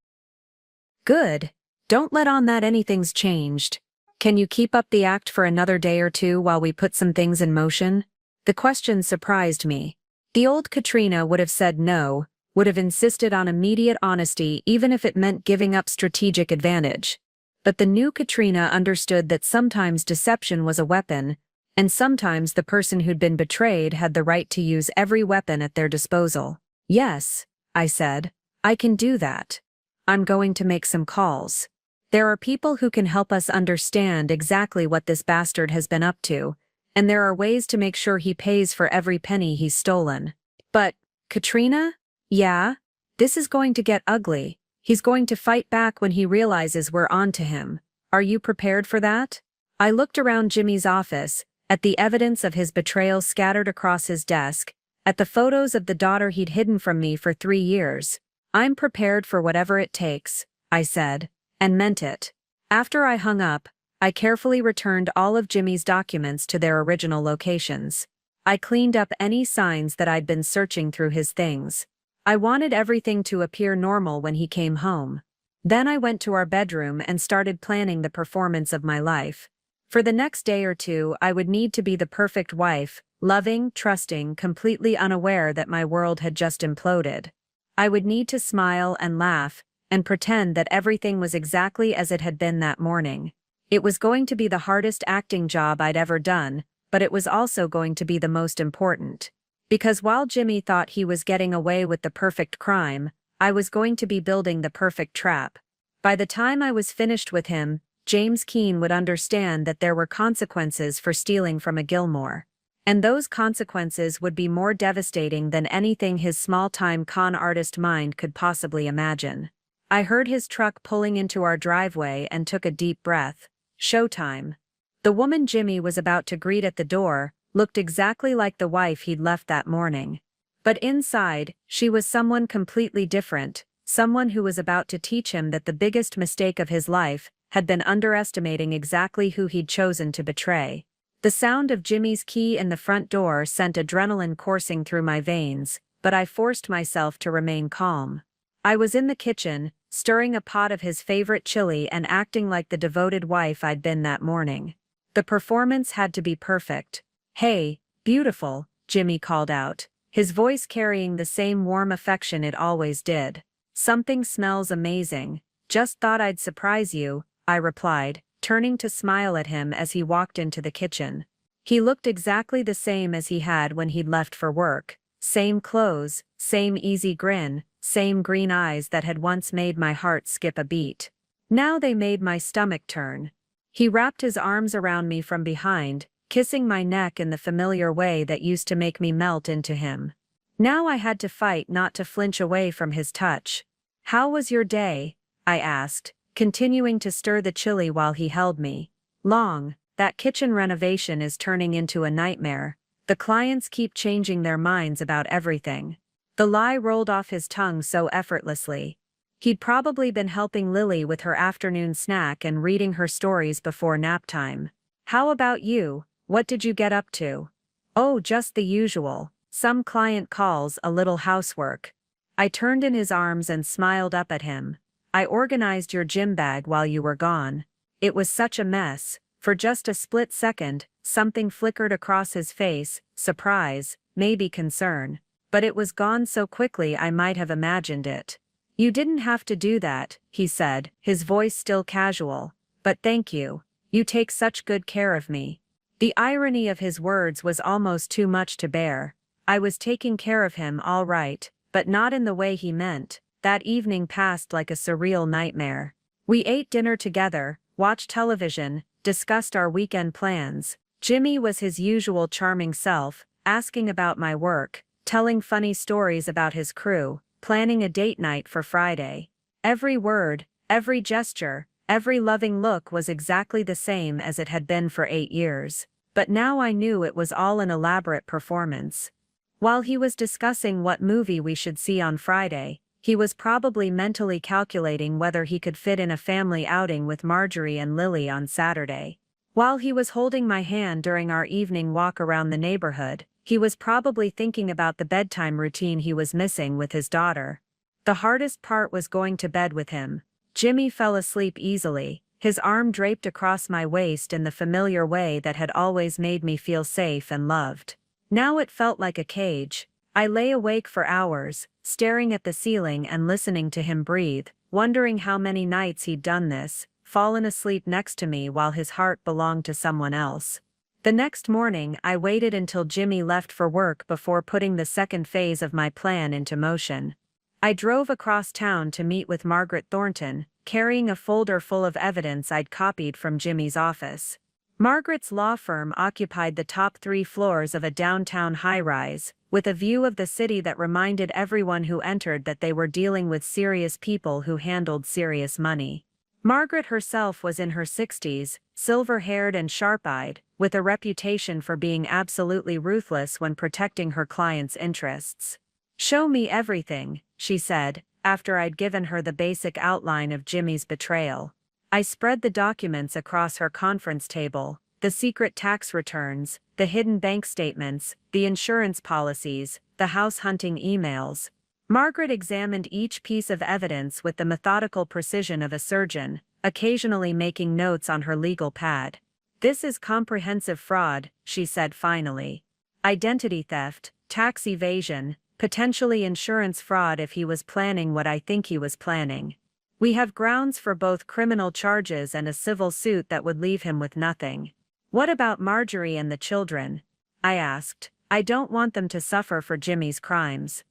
"Good. Don't let on that anything's changed. Can you keep up the act for another day or two while we put some things in motion?" The question surprised me. The old Katrina would have said no, would have insisted on immediate honesty even if it meant giving up strategic advantage. But the new Katrina understood that sometimes deception was a weapon, and sometimes the person who'd been betrayed had the right to use every weapon at their disposal. "Yes," I said, "I can do that. I'm going to make some calls. There are people who can help us understand exactly what this bastard has been up to, and there are ways to make sure he pays for every penny he's stolen." "But, Katrina?" "Yeah? This is going to get ugly. He's going to fight back when he realizes we're on to him. Are you prepared for that?" I looked around Jimmy's office, at the evidence of his betrayal scattered across his desk, at the photos of the daughter he'd hidden from me for 3 years. "I'm prepared for whatever it takes," I said, and meant it. After I hung up, I carefully returned all of Jimmy's documents to their original locations. I cleaned up any signs that I'd been searching through his things. I wanted everything to appear normal when he came home. Then I went to our bedroom and started planning the performance of my life. For the next day or two, I would need to be the perfect wife, loving, trusting, completely unaware that my world had just imploded. I would need to smile and laugh, and pretend that everything was exactly as it had been that morning. It was going to be the hardest acting job I'd ever done, but it was also going to be the most important. Because while Jimmy thought he was getting away with the perfect crime, I was going to be building the perfect trap. By the time I was finished with him, James Keene would understand that there were consequences for stealing from a Gilmore. And those consequences would be more devastating than anything his small-time con artist mind could possibly imagine. I heard his truck pulling into our driveway and took a deep breath. Showtime. The woman Jimmy was about to greet at the door looked exactly like the wife he'd left that morning. But inside, she was someone completely different, someone who was about to teach him that the biggest mistake of his life had been underestimating exactly who he'd chosen to betray. The sound of Jimmy's key in the front door sent adrenaline coursing through my veins, but I forced myself to remain calm. I was in the kitchen, stirring a pot of his favorite chili and acting like the devoted wife I'd been that morning. The performance had to be perfect. "Hey, beautiful," Jimmy called out, his voice carrying the same warm affection it always did. "Something smells amazing. Just thought I'd surprise you," I replied, turning to smile at him as he walked into the kitchen. He looked exactly the same as he had when he'd left for work. Same clothes, same easy grin, same green eyes that had once made my heart skip a beat. Now they made my stomach turn. He wrapped his arms around me from behind, kissing my neck in the familiar way that used to make me melt into him. Now I had to fight not to flinch away from his touch. "How was your day?" I asked, continuing to stir the chili while he held me. "Long. That kitchen renovation is turning into a nightmare. The clients keep changing their minds about everything." The lie rolled off his tongue so effortlessly. He'd probably been helping Lily with her afternoon snack and reading her stories before nap time. "How about you? What did you get up to?" "Oh, just the usual. Some client calls, a little housework." I turned in his arms and smiled up at him. "I organized your gym bag while you were gone. It was such a mess." For just a split second, something flickered across his face, surprise, maybe concern. But it was gone so quickly I might have imagined it. "You didn't have to do that," he said, his voice still casual. "But thank you. You take such good care of me." The irony of his words was almost too much to bear. I was taking care of him all right, but not in the way he meant. That evening passed like a surreal nightmare. We ate dinner together, watched television, discussed our weekend plans. Jimmy was his usual charming self, asking about my work, telling funny stories about his crew, planning a date night for Friday. Every word, every gesture, every loving look was exactly the same as it had been for 8 years. But now I knew it was all an elaborate performance. While he was discussing what movie we should see on Friday, he was probably mentally calculating whether he could fit in a family outing with Marjorie and Lily on Saturday. While he was holding my hand during our evening walk around the neighborhood, he was probably thinking about the bedtime routine he was missing with his daughter. The hardest part was going to bed with him. Jimmy fell asleep easily, his arm draped across my waist in the familiar way that had always made me feel safe and loved. Now it felt like a cage. I lay awake for hours, staring at the ceiling and listening to him breathe, wondering how many nights he'd done this, fallen asleep next to me while his heart belonged to someone else. The next morning I waited until Jimmy left for work before putting the second phase of my plan into motion. I drove across town to meet with Margaret Thornton, carrying a folder full of evidence I'd copied from Jimmy's office. Margaret's law firm occupied the top 3 floors of a downtown high-rise, with a view of the city that reminded everyone who entered that they were dealing with serious people who handled serious money. Margaret herself was in her 60s, silver-haired and sharp-eyed, with a reputation for being absolutely ruthless when protecting her clients' interests. "Show me everything," she said, after I'd given her the basic outline of Jimmy's betrayal. I spread the documents across her conference table, the secret tax returns, the hidden bank statements, the insurance policies, the house hunting emails. Margaret examined each piece of evidence with the methodical precision of a surgeon, occasionally making notes on her legal pad. "This is comprehensive fraud," she said finally. "Identity theft, tax evasion, potentially insurance fraud if he was planning what I think he was planning. We have grounds for both criminal charges and a civil suit that would leave him with nothing." What about Marjorie and the children? I asked. I don't want them to suffer for Jimmy's crimes.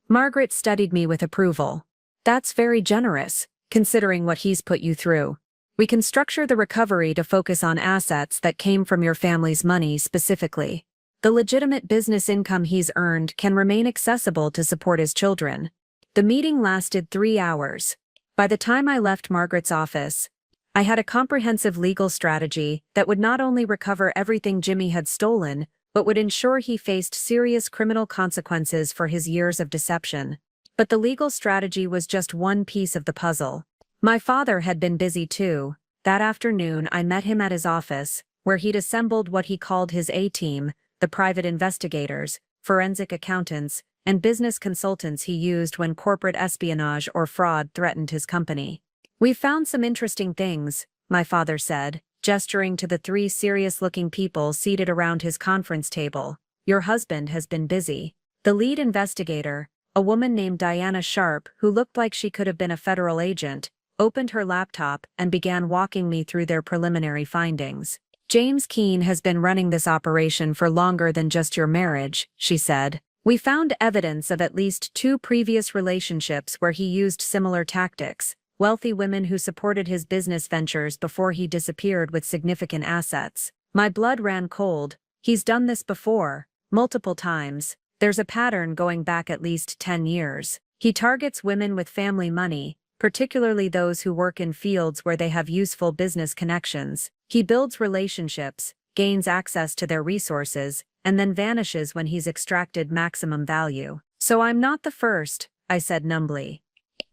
Margaret studied me with approval. That's very generous, considering what he's put you through. We can structure the recovery to focus on assets that came from your family's money specifically. The legitimate business income he's earned can remain accessible to support his children. The meeting lasted 3 hours. By the time I left Margaret's office, I had a comprehensive legal strategy that would not only recover everything Jimmy had stolen, but would ensure he faced serious criminal consequences for his years of deception. But the legal strategy was just one piece of the puzzle. My father had been busy too. That afternoon I met him at his office, where he'd assembled what he called his A-team, the private investigators, forensic accountants, and business consultants he used when corporate espionage or fraud threatened his company. "We've found some interesting things," my father said, gesturing to the 3 serious-looking people seated around his conference table. "Your husband has been busy." The lead investigator, a woman named Diana Sharp who looked like she could have been a federal agent, opened her laptop and began walking me through their preliminary findings. "James Keene has been running this operation for longer than just your marriage," she said. "We found evidence of at least 2 previous relationships where he used similar tactics, wealthy women who supported his business ventures before he disappeared with significant assets." My blood ran cold. He's done this before, multiple times. There's a pattern going back at least 10 years. He targets women with family money, particularly those who work in fields where they have useful business connections. He builds relationships, gains access to their resources, and then vanishes when he's extracted maximum value. "So I'm not the first," I said numbly.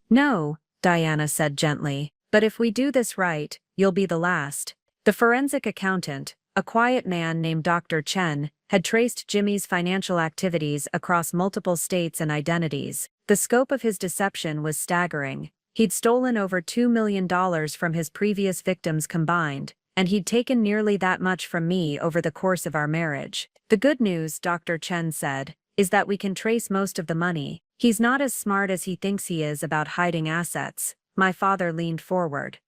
"No," Diana said gently, "but if we do this right, you'll be the last." The forensic accountant, a quiet man named Dr. Chen, had traced Jimmy's financial activities across multiple states and identities. The scope of his deception was staggering. He'd stolen over $2 million from his previous victims combined, and he'd taken nearly that much from me over the course of our marriage. "The good news," Dr. Chen said, "is that we can trace most of the money. He's not as smart as he thinks he is about hiding assets." My father leaned forward.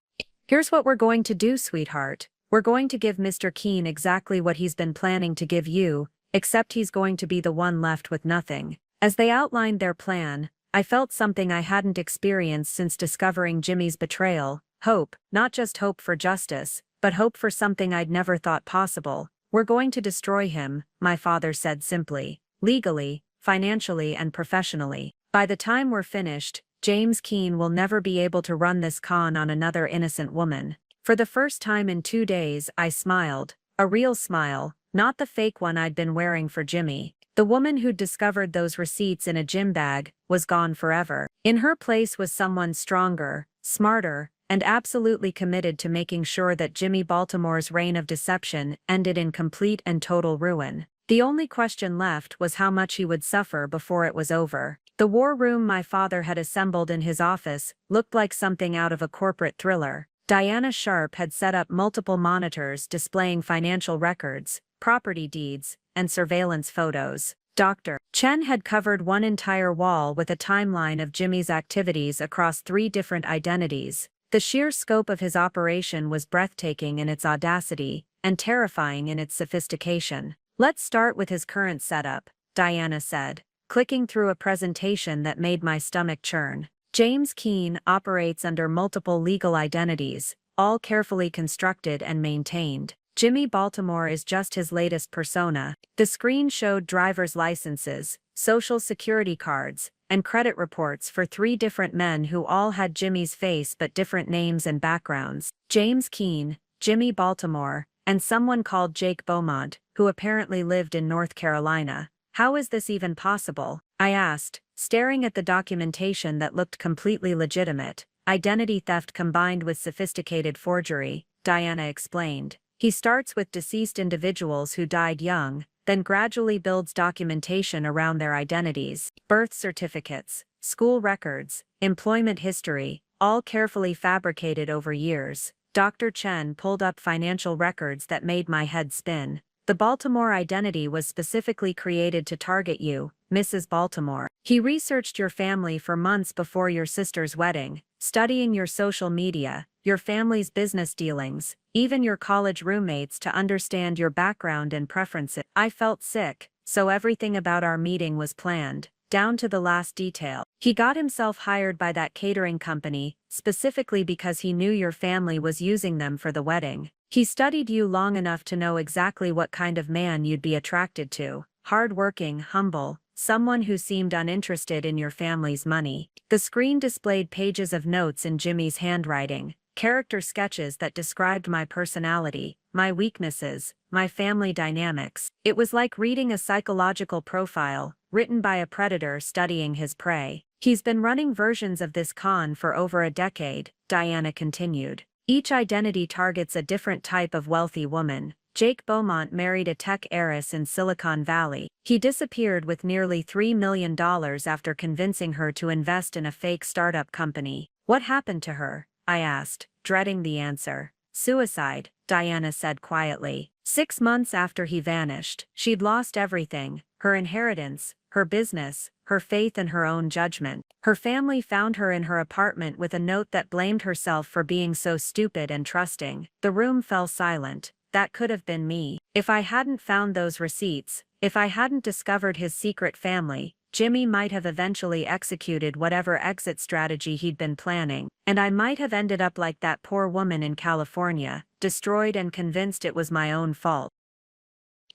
"Here's what we're going to do, sweetheart. We're going to give Mr. Keene exactly what he's been planning to give you, except he's going to be the one left with nothing." As they outlined their plan, I felt something I hadn't experienced since discovering Jimmy's betrayal: hope, not just hope for justice, but hope for something I'd never thought possible. "We're going to destroy him," my father said simply. "Legally, financially, and professionally. By the time we're finished, James Keene will never be able to run this con on another innocent woman." For the first time in 2 days, I smiled. A real smile, not the fake one I'd been wearing for Jimmy. The woman who'd discovered those receipts in a gym bag was gone forever. In her place was someone stronger, smarter, and absolutely committed to making sure that Jimmy Baltimore's reign of deception ended in complete and total ruin. The only question left was how much he would suffer before it was over. The war room my father had assembled in his office looked like something out of a corporate thriller. Diana Sharp had set up multiple monitors displaying financial records, property deeds, and surveillance photos. Dr. Chen had covered one entire wall with a timeline of Jimmy's activities across 3 different identities. The sheer scope of his operation was breathtaking in its audacity and terrifying in its sophistication. "Let's start with his current setup," Diana said, clicking through a presentation that made my stomach churn. "James Keene operates under multiple legal identities, all carefully constructed and maintained. Jimmy Baltimore is just his latest persona." The screen showed driver's licenses, social security cards, and credit reports for 3 different men who all had Jimmy's face but different names and backgrounds. James Keene, Jimmy Baltimore, and someone called Jake Beaumont, who apparently lived in North Carolina. "How is this even possible?" I asked, staring at the documentation that looked completely legitimate. "Identity theft combined with sophisticated forgery," Diana explained. "He starts with deceased individuals who died young, then gradually builds documentation around their identities. Birth certificates, school records, employment history, all carefully fabricated over years." Dr. Chen pulled up financial records that made my head spin. "The Baltimore identity was specifically created to target you, Mrs. Baltimore. He researched your family for months before your sister's wedding, studying your social media, your family's business dealings, even your college roommates to understand your background and preferences. I felt sick, so everything about our meeting was planned, down to the last detail. He got himself hired by that catering company, specifically because he knew your family was using them for the wedding. He studied you long enough to know exactly what kind of man you'd be attracted to. Hard-working, humble, someone who seemed uninterested in your family's money. The screen displayed pages of notes in Jimmy's handwriting, character sketches that described my personality, my weaknesses, my family dynamics. It was like reading a psychological profile, written by a predator studying his prey. He's been running versions of this con for over a decade, Diana continued. Each identity targets a different type of wealthy woman. Jake Beaumont married a tech heiress in Silicon Valley. He disappeared with nearly $3 million after convincing her to invest in a fake startup company. What happened to her? I asked, dreading the answer. Suicide, Diana said quietly. 6 months after he vanished, she'd lost everything: her inheritance, her business, her faith in her own judgment. Her family found her in her apartment with a note that blamed herself for being so stupid and trusting. The room fell silent. That could have been me. If I hadn't found those receipts, if I hadn't discovered his secret family, Jimmy might have eventually executed whatever exit strategy he'd been planning, and I might have ended up like that poor woman in California, destroyed and convinced it was my own fault.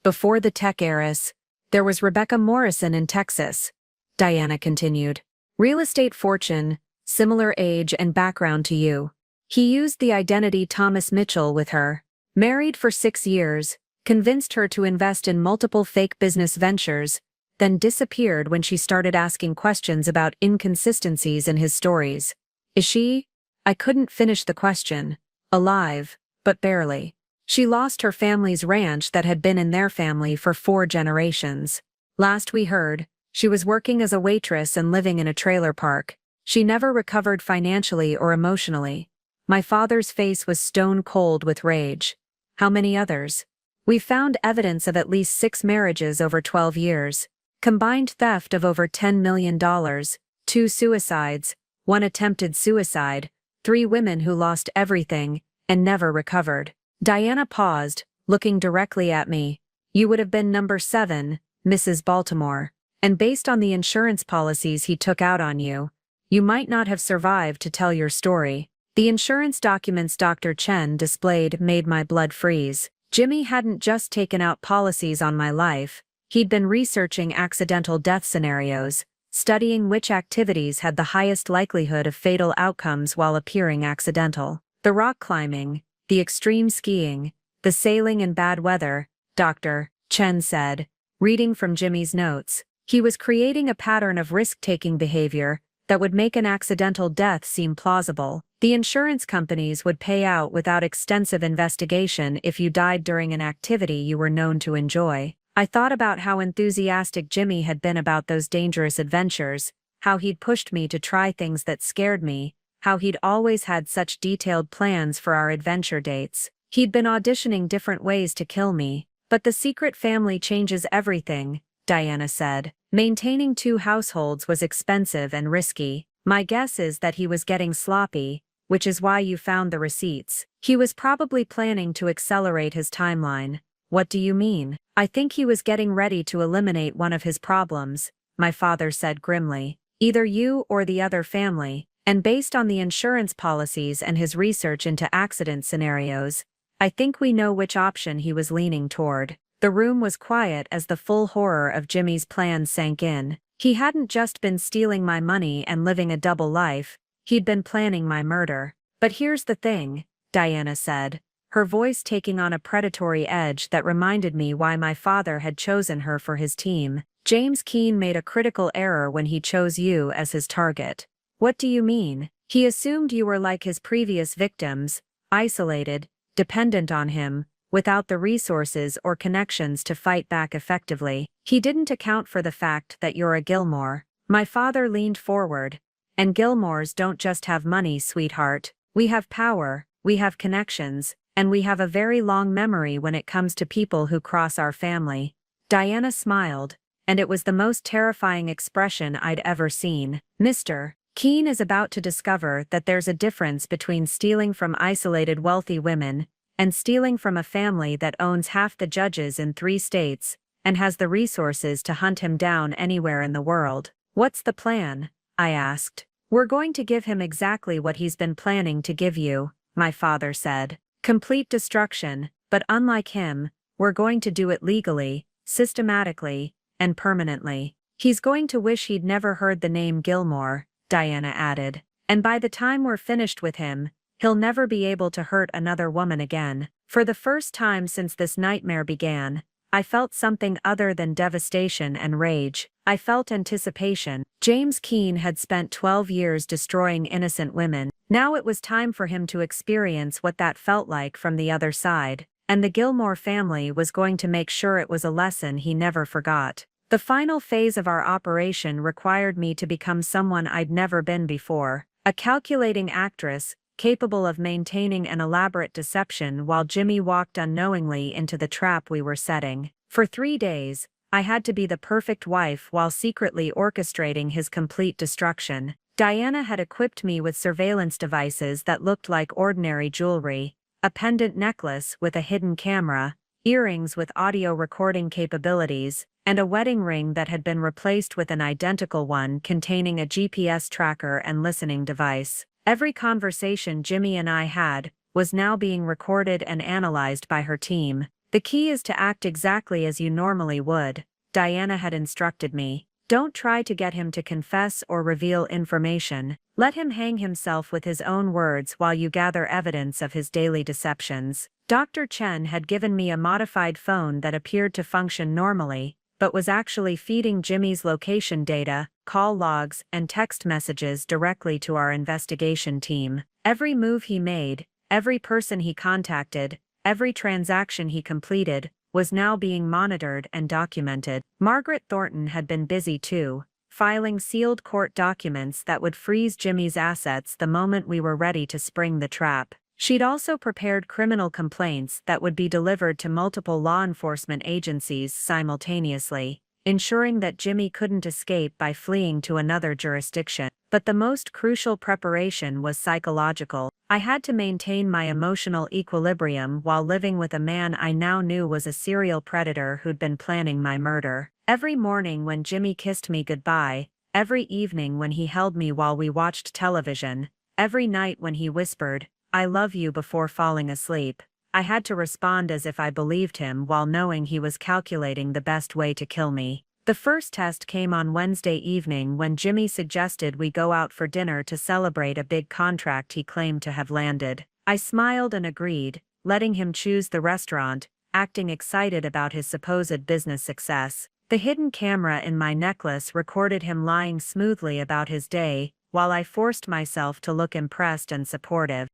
Before the tech heiress, there was Rebecca Morrison in Texas, Diana continued. Real estate fortune, similar age and background to you. He used the identity Thomas Mitchell with her. Married for 6 years, convinced her to invest in multiple fake business ventures, then disappeared when she started asking questions about inconsistencies in his stories. Is she? I couldn't finish the question. Alive, but barely. She lost her family's ranch that had been in their family for 4 generations. Last we heard, she was working as a waitress and living in a trailer park. She never recovered financially or emotionally. My father's face was stone cold with rage. How many others? We found evidence of at least 6 marriages over 12 years. Combined theft of over $10 million, 2 suicides, 1 attempted suicide, 3 women who lost everything and never recovered. Diana paused, looking directly at me. You would have been number 7, Mrs. Baltimore. And based on the insurance policies he took out on you, you might not have survived to tell your story. The insurance documents Dr. Chen displayed made my blood freeze. Jimmy hadn't just taken out policies on my life. He'd been researching accidental death scenarios, studying which activities had the highest likelihood of fatal outcomes while appearing accidental. The rock climbing, the extreme skiing, the sailing in bad weather, Dr. Chen said, reading from Jimmy's notes. He was creating a pattern of risk-taking behavior that would make an accidental death seem plausible. The insurance companies would pay out without extensive investigation if you died during an activity you were known to enjoy. I thought about how enthusiastic Jimmy had been about those dangerous adventures, how he'd pushed me to try things that scared me, how he'd always had such detailed plans for our adventure dates. He'd been auditioning different ways to kill me. But the secret family changes everything, Diana said. Maintaining 2 households was expensive and risky. My guess is that he was getting sloppy, which is why you found the receipts. He was probably planning to accelerate his timeline. What do you mean? I think he was getting ready to eliminate one of his problems, my father said grimly. Either you or the other family, and based on the insurance policies and his research into accident scenarios, I think we know which option he was leaning toward. The room was quiet as the full horror of Jimmy's plan sank in. He hadn't just been stealing my money and living a double life, he'd been planning my murder. But here's the thing, Diana said, her voice taking on a predatory edge that reminded me why my father had chosen her for his team. James Keene made a critical error when he chose you as his target. What do you mean? He assumed you were like his previous victims, isolated, dependent on him, without the resources or connections to fight back effectively. He didn't account for the fact that you're a Gilmore. My father leaned forward. And Gilmores don't just have money, sweetheart. We have power, we have connections, and we have a very long memory when it comes to people who cross our family. Diana smiled, and it was the most terrifying expression I'd ever seen. Mr. Keene is about to discover that there's a difference between stealing from isolated wealthy women and stealing from a family that owns half the judges in 3 states and has the resources to hunt him down anywhere in the world. What's the plan? I asked. We're going to give him exactly what he's been planning to give you, my father said. Complete destruction, but unlike him, we're going to do it legally, systematically, and permanently. He's going to wish he'd never heard the name Gilmore, Diana added. And by the time we're finished with him, he'll never be able to hurt another woman again. For the first time since this nightmare began, I felt something other than devastation and rage. I felt anticipation. James Keene had spent 12 years destroying innocent women. Now it was time for him to experience what that felt like from the other side, and the Gilmore family was going to make sure it was a lesson he never forgot. The final phase of our operation required me to become someone I'd never been before, a calculating actress, capable of maintaining an elaborate deception while Jimmy walked unknowingly into the trap we were setting. For 3 days, I had to be the perfect wife while secretly orchestrating his complete destruction. Diana had equipped me with surveillance devices that looked like ordinary jewelry, a pendant necklace with a hidden camera, earrings with audio recording capabilities, and a wedding ring that had been replaced with an identical one containing a GPS tracker and listening device. Every conversation Jimmy and I had was now being recorded and analyzed by her team. The key is to act exactly as you normally would, Diana had instructed me. Don't try to get him to confess or reveal information. Let him hang himself with his own words while you gather evidence of his daily deceptions. Dr. Chen had given me a modified phone that appeared to function normally, but was actually feeding Jimmy's location data, call logs, and text messages directly to our investigation team. Every move he made, every person he contacted, every transaction he completed, was now being monitored and documented. Margaret Thornton had been busy too, filing sealed court documents that would freeze Jimmy's assets the moment we were ready to spring the trap. She'd also prepared criminal complaints that would be delivered to multiple law enforcement agencies simultaneously, ensuring that Jimmy couldn't escape by fleeing to another jurisdiction. But the most crucial preparation was psychological. I had to maintain my emotional equilibrium while living with a man I now knew was a serial predator who'd been planning my murder. Every morning when Jimmy kissed me goodbye, every evening when he held me while we watched television, every night when he whispered, "I love you," before falling asleep, I had to respond as if I believed him while knowing he was calculating the best way to kill me. The first test came on Wednesday evening when Jimmy suggested we go out for dinner to celebrate a big contract he claimed to have landed. I smiled and agreed, letting him choose the restaurant, acting excited about his supposed business success. The hidden camera in my necklace recorded him lying smoothly about his day, while I forced myself to look impressed and supportive.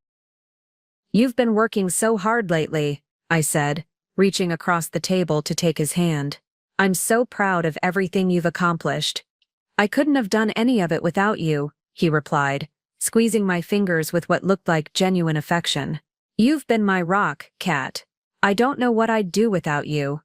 "You've been working so hard lately," I said, reaching across the table to take his hand. "I'm so proud of everything you've accomplished." "I couldn't have done any of it without you," he replied, squeezing my fingers with what looked like genuine affection. "You've been my rock, Kat. I don't know what I'd do without you."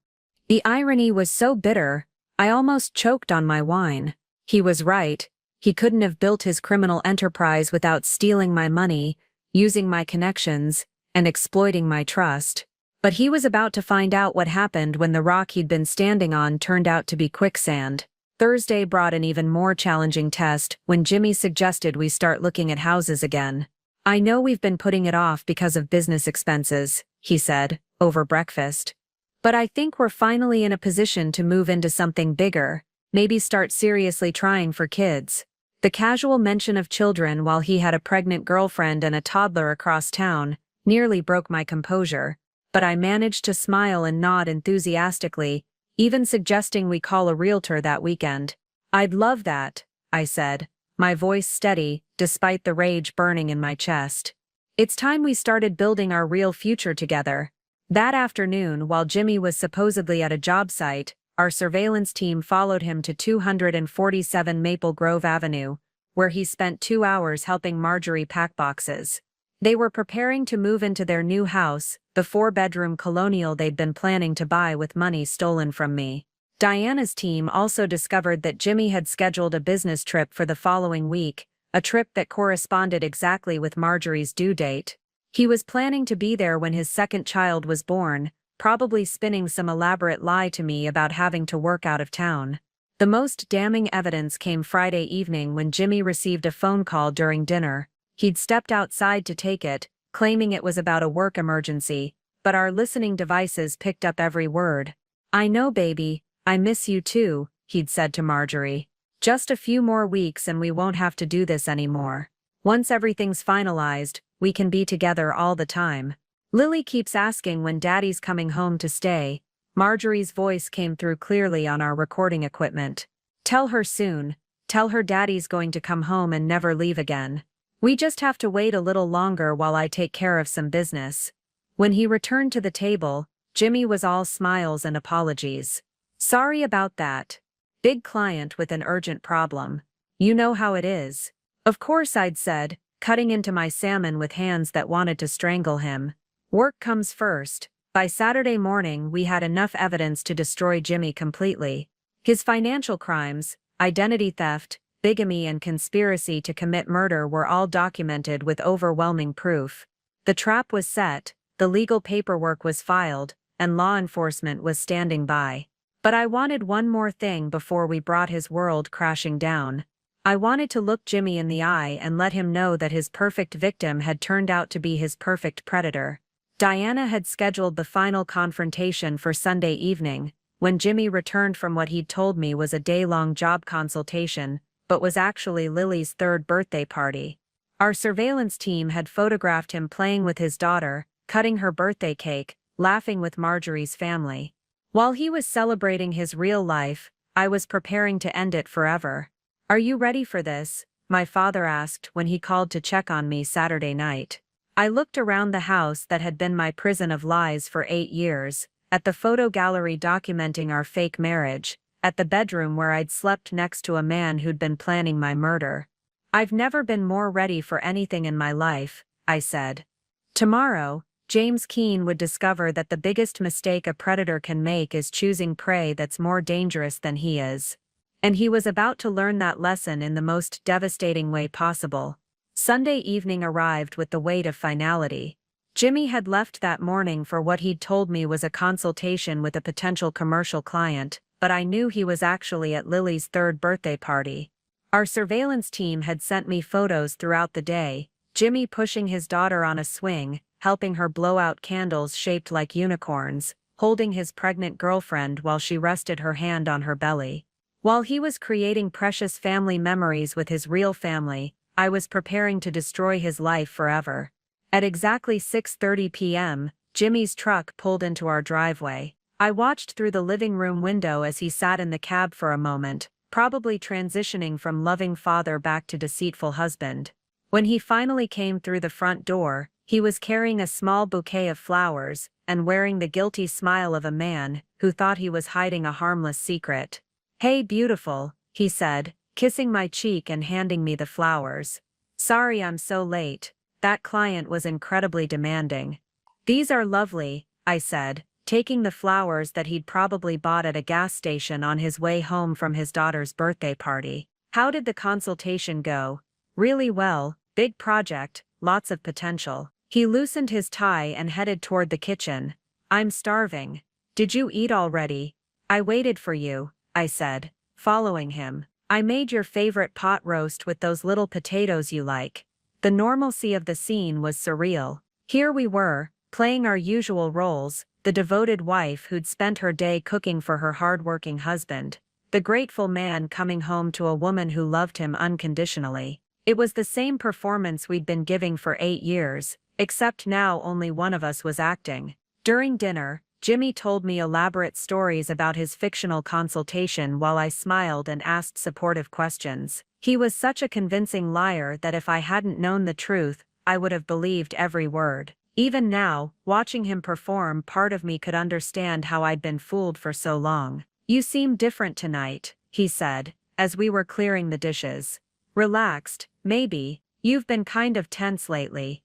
The irony was so bitter, I almost choked on my wine. He was right. He couldn't have built his criminal enterprise without stealing my money, using my connections, and exploiting my trust. But he was about to find out what happened when the rock he'd been standing on turned out to be quicksand. Thursday brought an even more challenging test when Jimmy suggested we start looking at houses again. "I know we've been putting it off because of business expenses," he said, over breakfast. "But I think we're finally in a position to move into something bigger, maybe start seriously trying for kids." The casual mention of children while he had a pregnant girlfriend and a toddler across town nearly broke my composure, but I managed to smile and nod enthusiastically, even suggesting we call a realtor that weekend. "I'd love that," I said, my voice steady despite the rage burning in my chest. It's time we started building our real future together. That afternoon, while Jimmy was supposedly at a job site, our surveillance team followed him to 247 Maple Grove Avenue, where he spent 2 hours helping Marjorie pack boxes. They were preparing to move into their new house, the 4-bedroom colonial they'd been planning to buy with money stolen from me. Diana's team also discovered that Jimmy had scheduled a business trip for the following week, a trip that corresponded exactly with Marjorie's due date. He was planning to be there when his second child was born, probably spinning some elaborate lie to me about having to work out of town. The most damning evidence came Friday evening when Jimmy received a phone call during dinner. He'd stepped outside to take it, claiming it was about a work emergency, but our listening devices picked up every word. "I know, baby, I miss you too," he'd said to Marjorie. "Just a few more weeks and we won't have to do this anymore. Once everything's finalized, we can be together all the time. Lily keeps asking when Daddy's coming home to stay." Marjorie's voice came through clearly on our recording equipment. "Tell her soon. Tell her Daddy's going to come home and never leave again. We just have to wait a little longer while I take care of some business." When he returned to the table, Jimmy was all smiles and apologies. "Sorry about that. Big client with an urgent problem. You know how it is." "Of course," I'd said, cutting into my salmon with hands that wanted to strangle him. "Work comes first." By Saturday morning, we had enough evidence to destroy Jimmy completely. His financial crimes, identity theft, bigamy, and conspiracy to commit murder were all documented with overwhelming proof. The trap was set, the legal paperwork was filed, and law enforcement was standing by. But I wanted one more thing before we brought his world crashing down. I wanted to look Jimmy in the eye and let him know that his perfect victim had turned out to be his perfect predator. Diana had scheduled the final confrontation for Sunday evening, when Jimmy returned from what he'd told me was a day-long job consultation, but was actually Lily's third birthday party. Our surveillance team had photographed him playing with his daughter, cutting her birthday cake, laughing with Marjorie's family. While he was celebrating his real life, I was preparing to end it forever. "Are you ready for this?" my father asked when he called to check on me Saturday night. I looked around the house that had been my prison of lies for 8 years, at the photo gallery documenting our fake marriage, at the bedroom where I'd slept next to a man who'd been planning my murder. "I've never been more ready for anything in my life," I said. Tomorrow, James Keene would discover that the biggest mistake a predator can make is choosing prey that's more dangerous than he is. And he was about to learn that lesson in the most devastating way possible. Sunday evening arrived with the weight of finality. Jimmy had left that morning for what he'd told me was a consultation with a potential commercial client, but I knew he was actually at Lily's third birthday party. Our surveillance team had sent me photos throughout the day, Jimmy pushing his daughter on a swing, helping her blow out candles shaped like unicorns, holding his pregnant girlfriend while she rested her hand on her belly. While he was creating precious family memories with his real family, I was preparing to destroy his life forever. At exactly 6:30 p.m., Jimmy's truck pulled into our driveway. I watched through the living room window as he sat in the cab for a moment, probably transitioning from loving father back to deceitful husband. When he finally came through the front door, he was carrying a small bouquet of flowers and wearing the guilty smile of a man who thought he was hiding a harmless secret. "Hey, beautiful," he said, kissing my cheek and handing me the flowers. "Sorry I'm so late. That client was incredibly demanding." "These are lovely," I said, taking the flowers that he'd probably bought at a gas station on his way home from his daughter's birthday party. "How did the consultation go?" "Really well, big project, lots of potential." He loosened his tie and headed toward the kitchen. "I'm starving. Did you eat already?" "I waited for you," I said, following him. "I made your favorite pot roast with those little potatoes you like." The normalcy of the scene was surreal. Here we were, playing our usual roles, the devoted wife who'd spent her day cooking for her hard-working husband, the grateful man coming home to a woman who loved him unconditionally. It was the same performance we'd been giving for 8 years, except now only one of us was acting. During dinner, Jimmy told me elaborate stories about his fictional consultation while I smiled and asked supportive questions. He was such a convincing liar that if I hadn't known the truth, I would have believed every word. Even now, watching him perform, part of me could understand how I'd been fooled for so long. "You seem different tonight," he said, as we were clearing the dishes. "Relaxed, maybe. You've been kind of tense lately."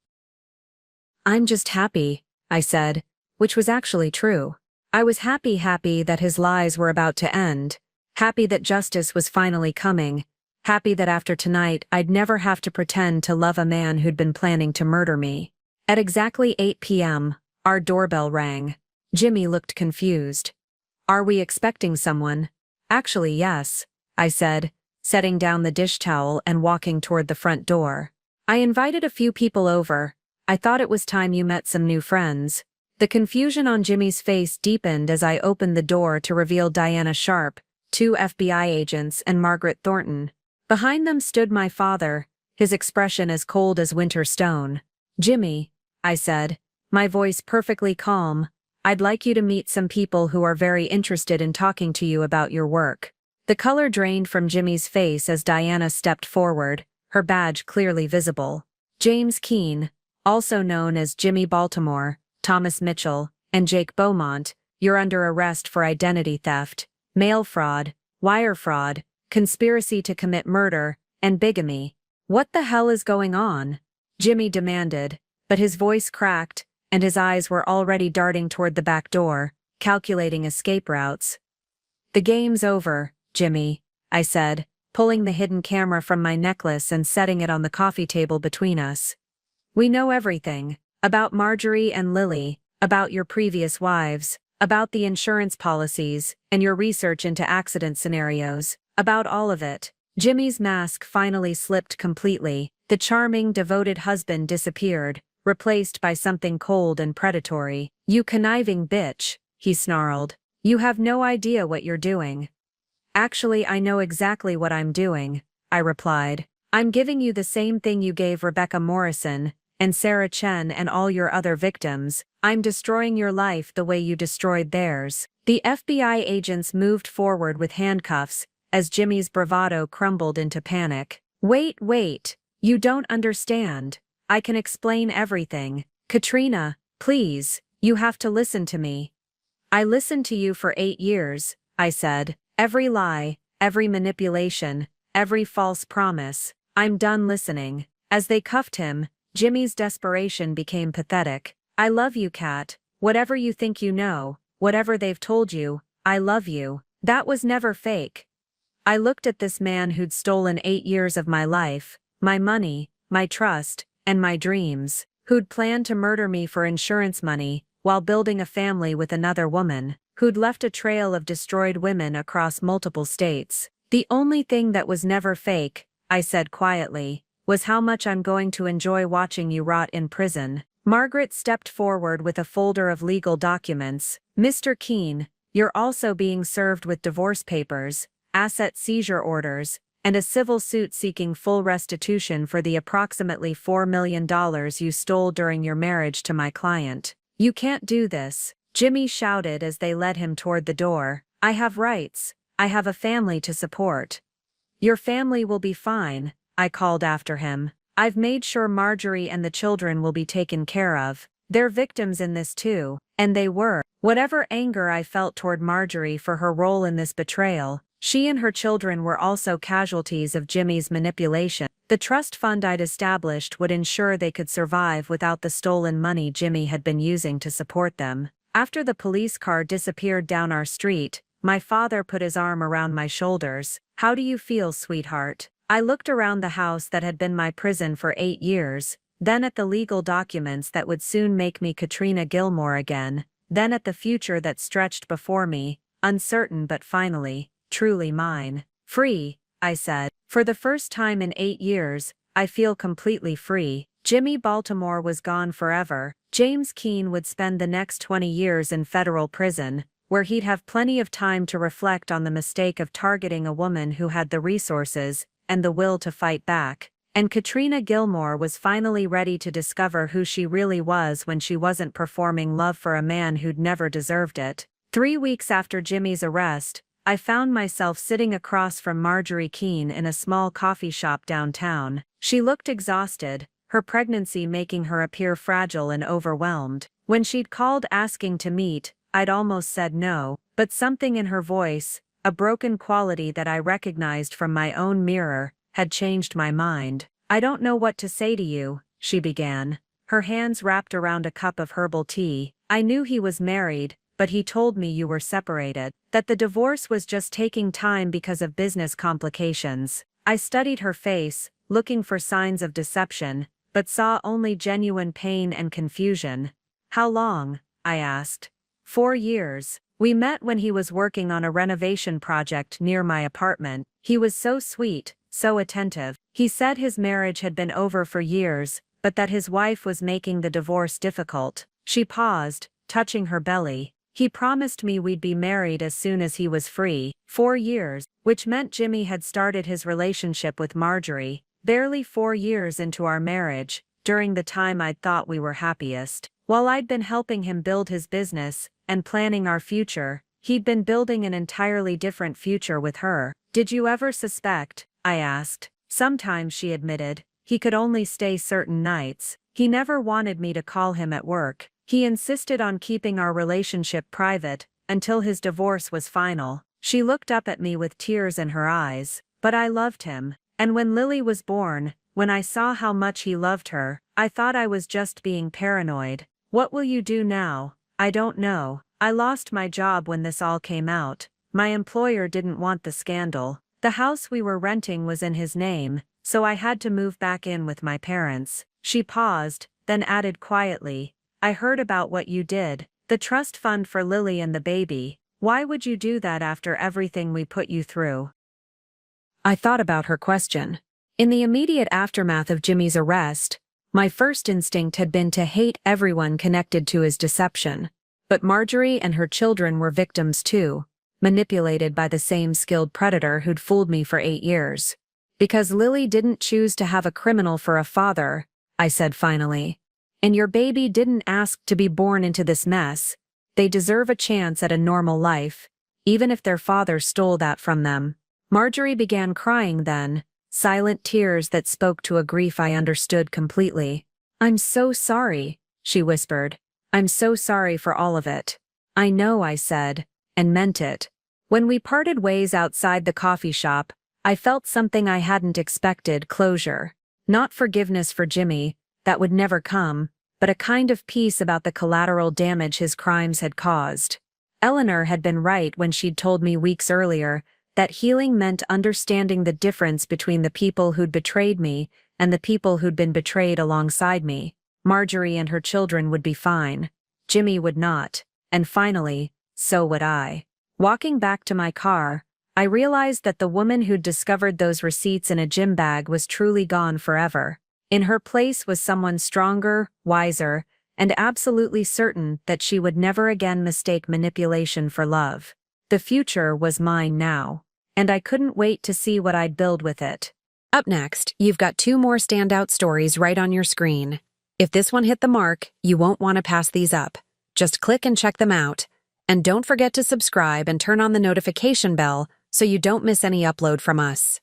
"I'm just happy," I said, which was actually true. I was happy that his lies were about to end, happy that justice was finally coming, happy that after tonight I'd never have to pretend to love a man who'd been planning to murder me. At exactly 8 p.m., our doorbell rang. Jimmy looked confused. "Are we expecting someone?" "Actually, yes," I said, setting down the dish towel and walking toward the front door. "I invited a few people over. I thought it was time you met some new friends." The confusion on Jimmy's face deepened as I opened the door to reveal Diana Sharp, 2 FBI agents, and Margaret Thornton. Behind them stood my father, his expression as cold as winter stone. "Jimmy," I said, my voice perfectly calm, "I'd like you to meet some people who are very interested in talking to you about your work." The color drained from Jimmy's face as Diana stepped forward, her badge clearly visible. "James Keene, also known as Jimmy Baltimore, Thomas Mitchell, and Jake Beaumont, you're under arrest for identity theft, mail fraud, wire fraud, conspiracy to commit murder, and bigamy." "What the hell is going on?" Jimmy demanded, but his voice cracked, and his eyes were already darting toward the back door, calculating escape routes. "The game's over, Jimmy," I said, pulling the hidden camera from my necklace and setting it on the coffee table between us. "We know everything. About Marjorie and Lily, about your previous wives, about the insurance policies, and your research into accident scenarios, about all of it." Jimmy's mask finally slipped completely. The charming, devoted husband disappeared, replaced by something cold and predatory. "You conniving bitch," he snarled. "You have no idea what you're doing." "Actually, I know exactly what I'm doing," I replied. "I'm giving you the same thing you gave Rebecca Morrison, and Sarah Chen and all your other victims. I'm destroying your life the way you destroyed theirs." The FBI agents moved forward with handcuffs, as Jimmy's bravado crumbled into panic. Wait, you don't understand. I can explain everything. Katrina, please, you have to listen to me." "I listened to you for 8 years, I said. "Every lie, every manipulation, every false promise. I'm done listening." As they cuffed him, Jimmy's desperation became pathetic. "I love you, Kat. Whatever you think you know, whatever they've told you, I love you. That was never fake." I looked at this man who'd stolen 8 years of my life, my money, my trust, and my dreams, who'd planned to murder me for insurance money while building a family with another woman, who'd left a trail of destroyed women across multiple states. "The only thing that was never fake," I said quietly, "was how much I'm going to enjoy watching you rot in prison." Margaret stepped forward with a folder of legal documents. "Mr. Keene, you're also being served with divorce papers, asset seizure orders, and a civil suit seeking full restitution for the approximately $4 million you stole during your marriage to my client." "You can't do this," Jimmy shouted as they led him toward the door. "I have rights. I have a family to support." "Your family will be fine," I called after him. "I've made sure Marjorie and the children will be taken care of. They're victims in this too." And they were. Whatever anger I felt toward Marjorie for her role in this betrayal, she and her children were also casualties of Jimmy's manipulation. The trust fund I'd established would ensure they could survive without the stolen money Jimmy had been using to support them. After the police car disappeared down our street, my father put his arm around my shoulders. "How do you feel, sweetheart?" I looked around the house that had been my prison for 8 years, then at the legal documents that would soon make me Katrina Gilmore again, then at the future that stretched before me, uncertain but finally, truly mine. "Free," I said. "For the first time in 8 years, I feel completely free." Jimmy Baltimore was gone forever. James Keene would spend the next 20 years in federal prison, where he'd have plenty of time to reflect on the mistake of targeting a woman who had the resources and the will to fight back. And Katrina Gilmore was finally ready to discover who she really was when she wasn't performing love for a man who'd never deserved it. 3 weeks after Jimmy's arrest, I found myself sitting across from Marjorie Keene in a small coffee shop downtown. She looked exhausted, her pregnancy making her appear fragile and overwhelmed. When she'd called asking to meet, I'd almost said no, but something in her voice, a broken quality that I recognized from my own mirror, had changed my mind. "I don't know what to say to you," she began, her hands wrapped around a cup of herbal tea. "I knew he was married, but he told me you were separated, that the divorce was just taking time because of business complications. I studied her face, looking for signs of deception, but saw only genuine pain and confusion. How long? I asked. 4 years. We met when he was working on a renovation project near my apartment. He was so sweet, so attentive. He said his marriage had been over for years, but that his wife was making the divorce difficult. She paused, touching her belly. He promised me we'd be married as soon as he was free. 4 years, which meant Jimmy had started his relationship with Marjorie, barely 4 years into our marriage, during the time I'd thought we were happiest. While I'd been helping him build his business and planning our future, he'd been building an entirely different future with her. Did you ever suspect? I asked. Sometimes, she admitted. He could only stay certain nights. He never wanted me to call him at work. He insisted on keeping our relationship private until his divorce was final. She looked up at me with tears in her eyes. But I loved him. And when Lily was born, when I saw how much he loved her, I thought I was just being paranoid. What will you do now? I don't know. I lost my job when this all came out. My employer didn't want the scandal. The house we were renting was in his name, so I had to move back in with my parents. She paused, then added quietly, I heard about what you did. The trust fund for Lily and the baby. Why would you do that after everything we put you through? I thought about her question. In the immediate aftermath of Jimmy's arrest, my first instinct had been to hate everyone connected to his deception. But Marjorie and her children were victims too, manipulated by the same skilled predator who'd fooled me for 8 years. Because Lily didn't choose to have a criminal for a father, I said finally. And your baby didn't ask to be born into this mess. They deserve a chance at a normal life, even if their father stole that from them. Marjorie began crying then, silent tears that spoke to a grief I understood completely. I'm so sorry, she whispered. I'm so sorry for all of it. I know, I said, and meant it. When we parted ways outside the coffee shop, I felt something I hadn't expected: closure. Not forgiveness for Jimmy, that would never come, but a kind of peace about the collateral damage his crimes had caused. Eleanor had been right when she'd told me weeks earlier that healing meant understanding the difference between the people who'd betrayed me and the people who'd been betrayed alongside me. Marjorie and her children would be fine. Jimmy would not. And finally, so would I. Walking back to my car, I realized that the woman who'd discovered those receipts in a gym bag was truly gone forever. In her place was someone stronger, wiser, and absolutely certain that she would never again mistake manipulation for love. The future was mine now, and I couldn't wait to see what I'd build with it. Up next, you've got 2 more standout stories right on your screen. If this one hit the mark, you won't want to pass these up. Just click and check them out. And don't forget to subscribe and turn on the notification bell so you don't miss any upload from us.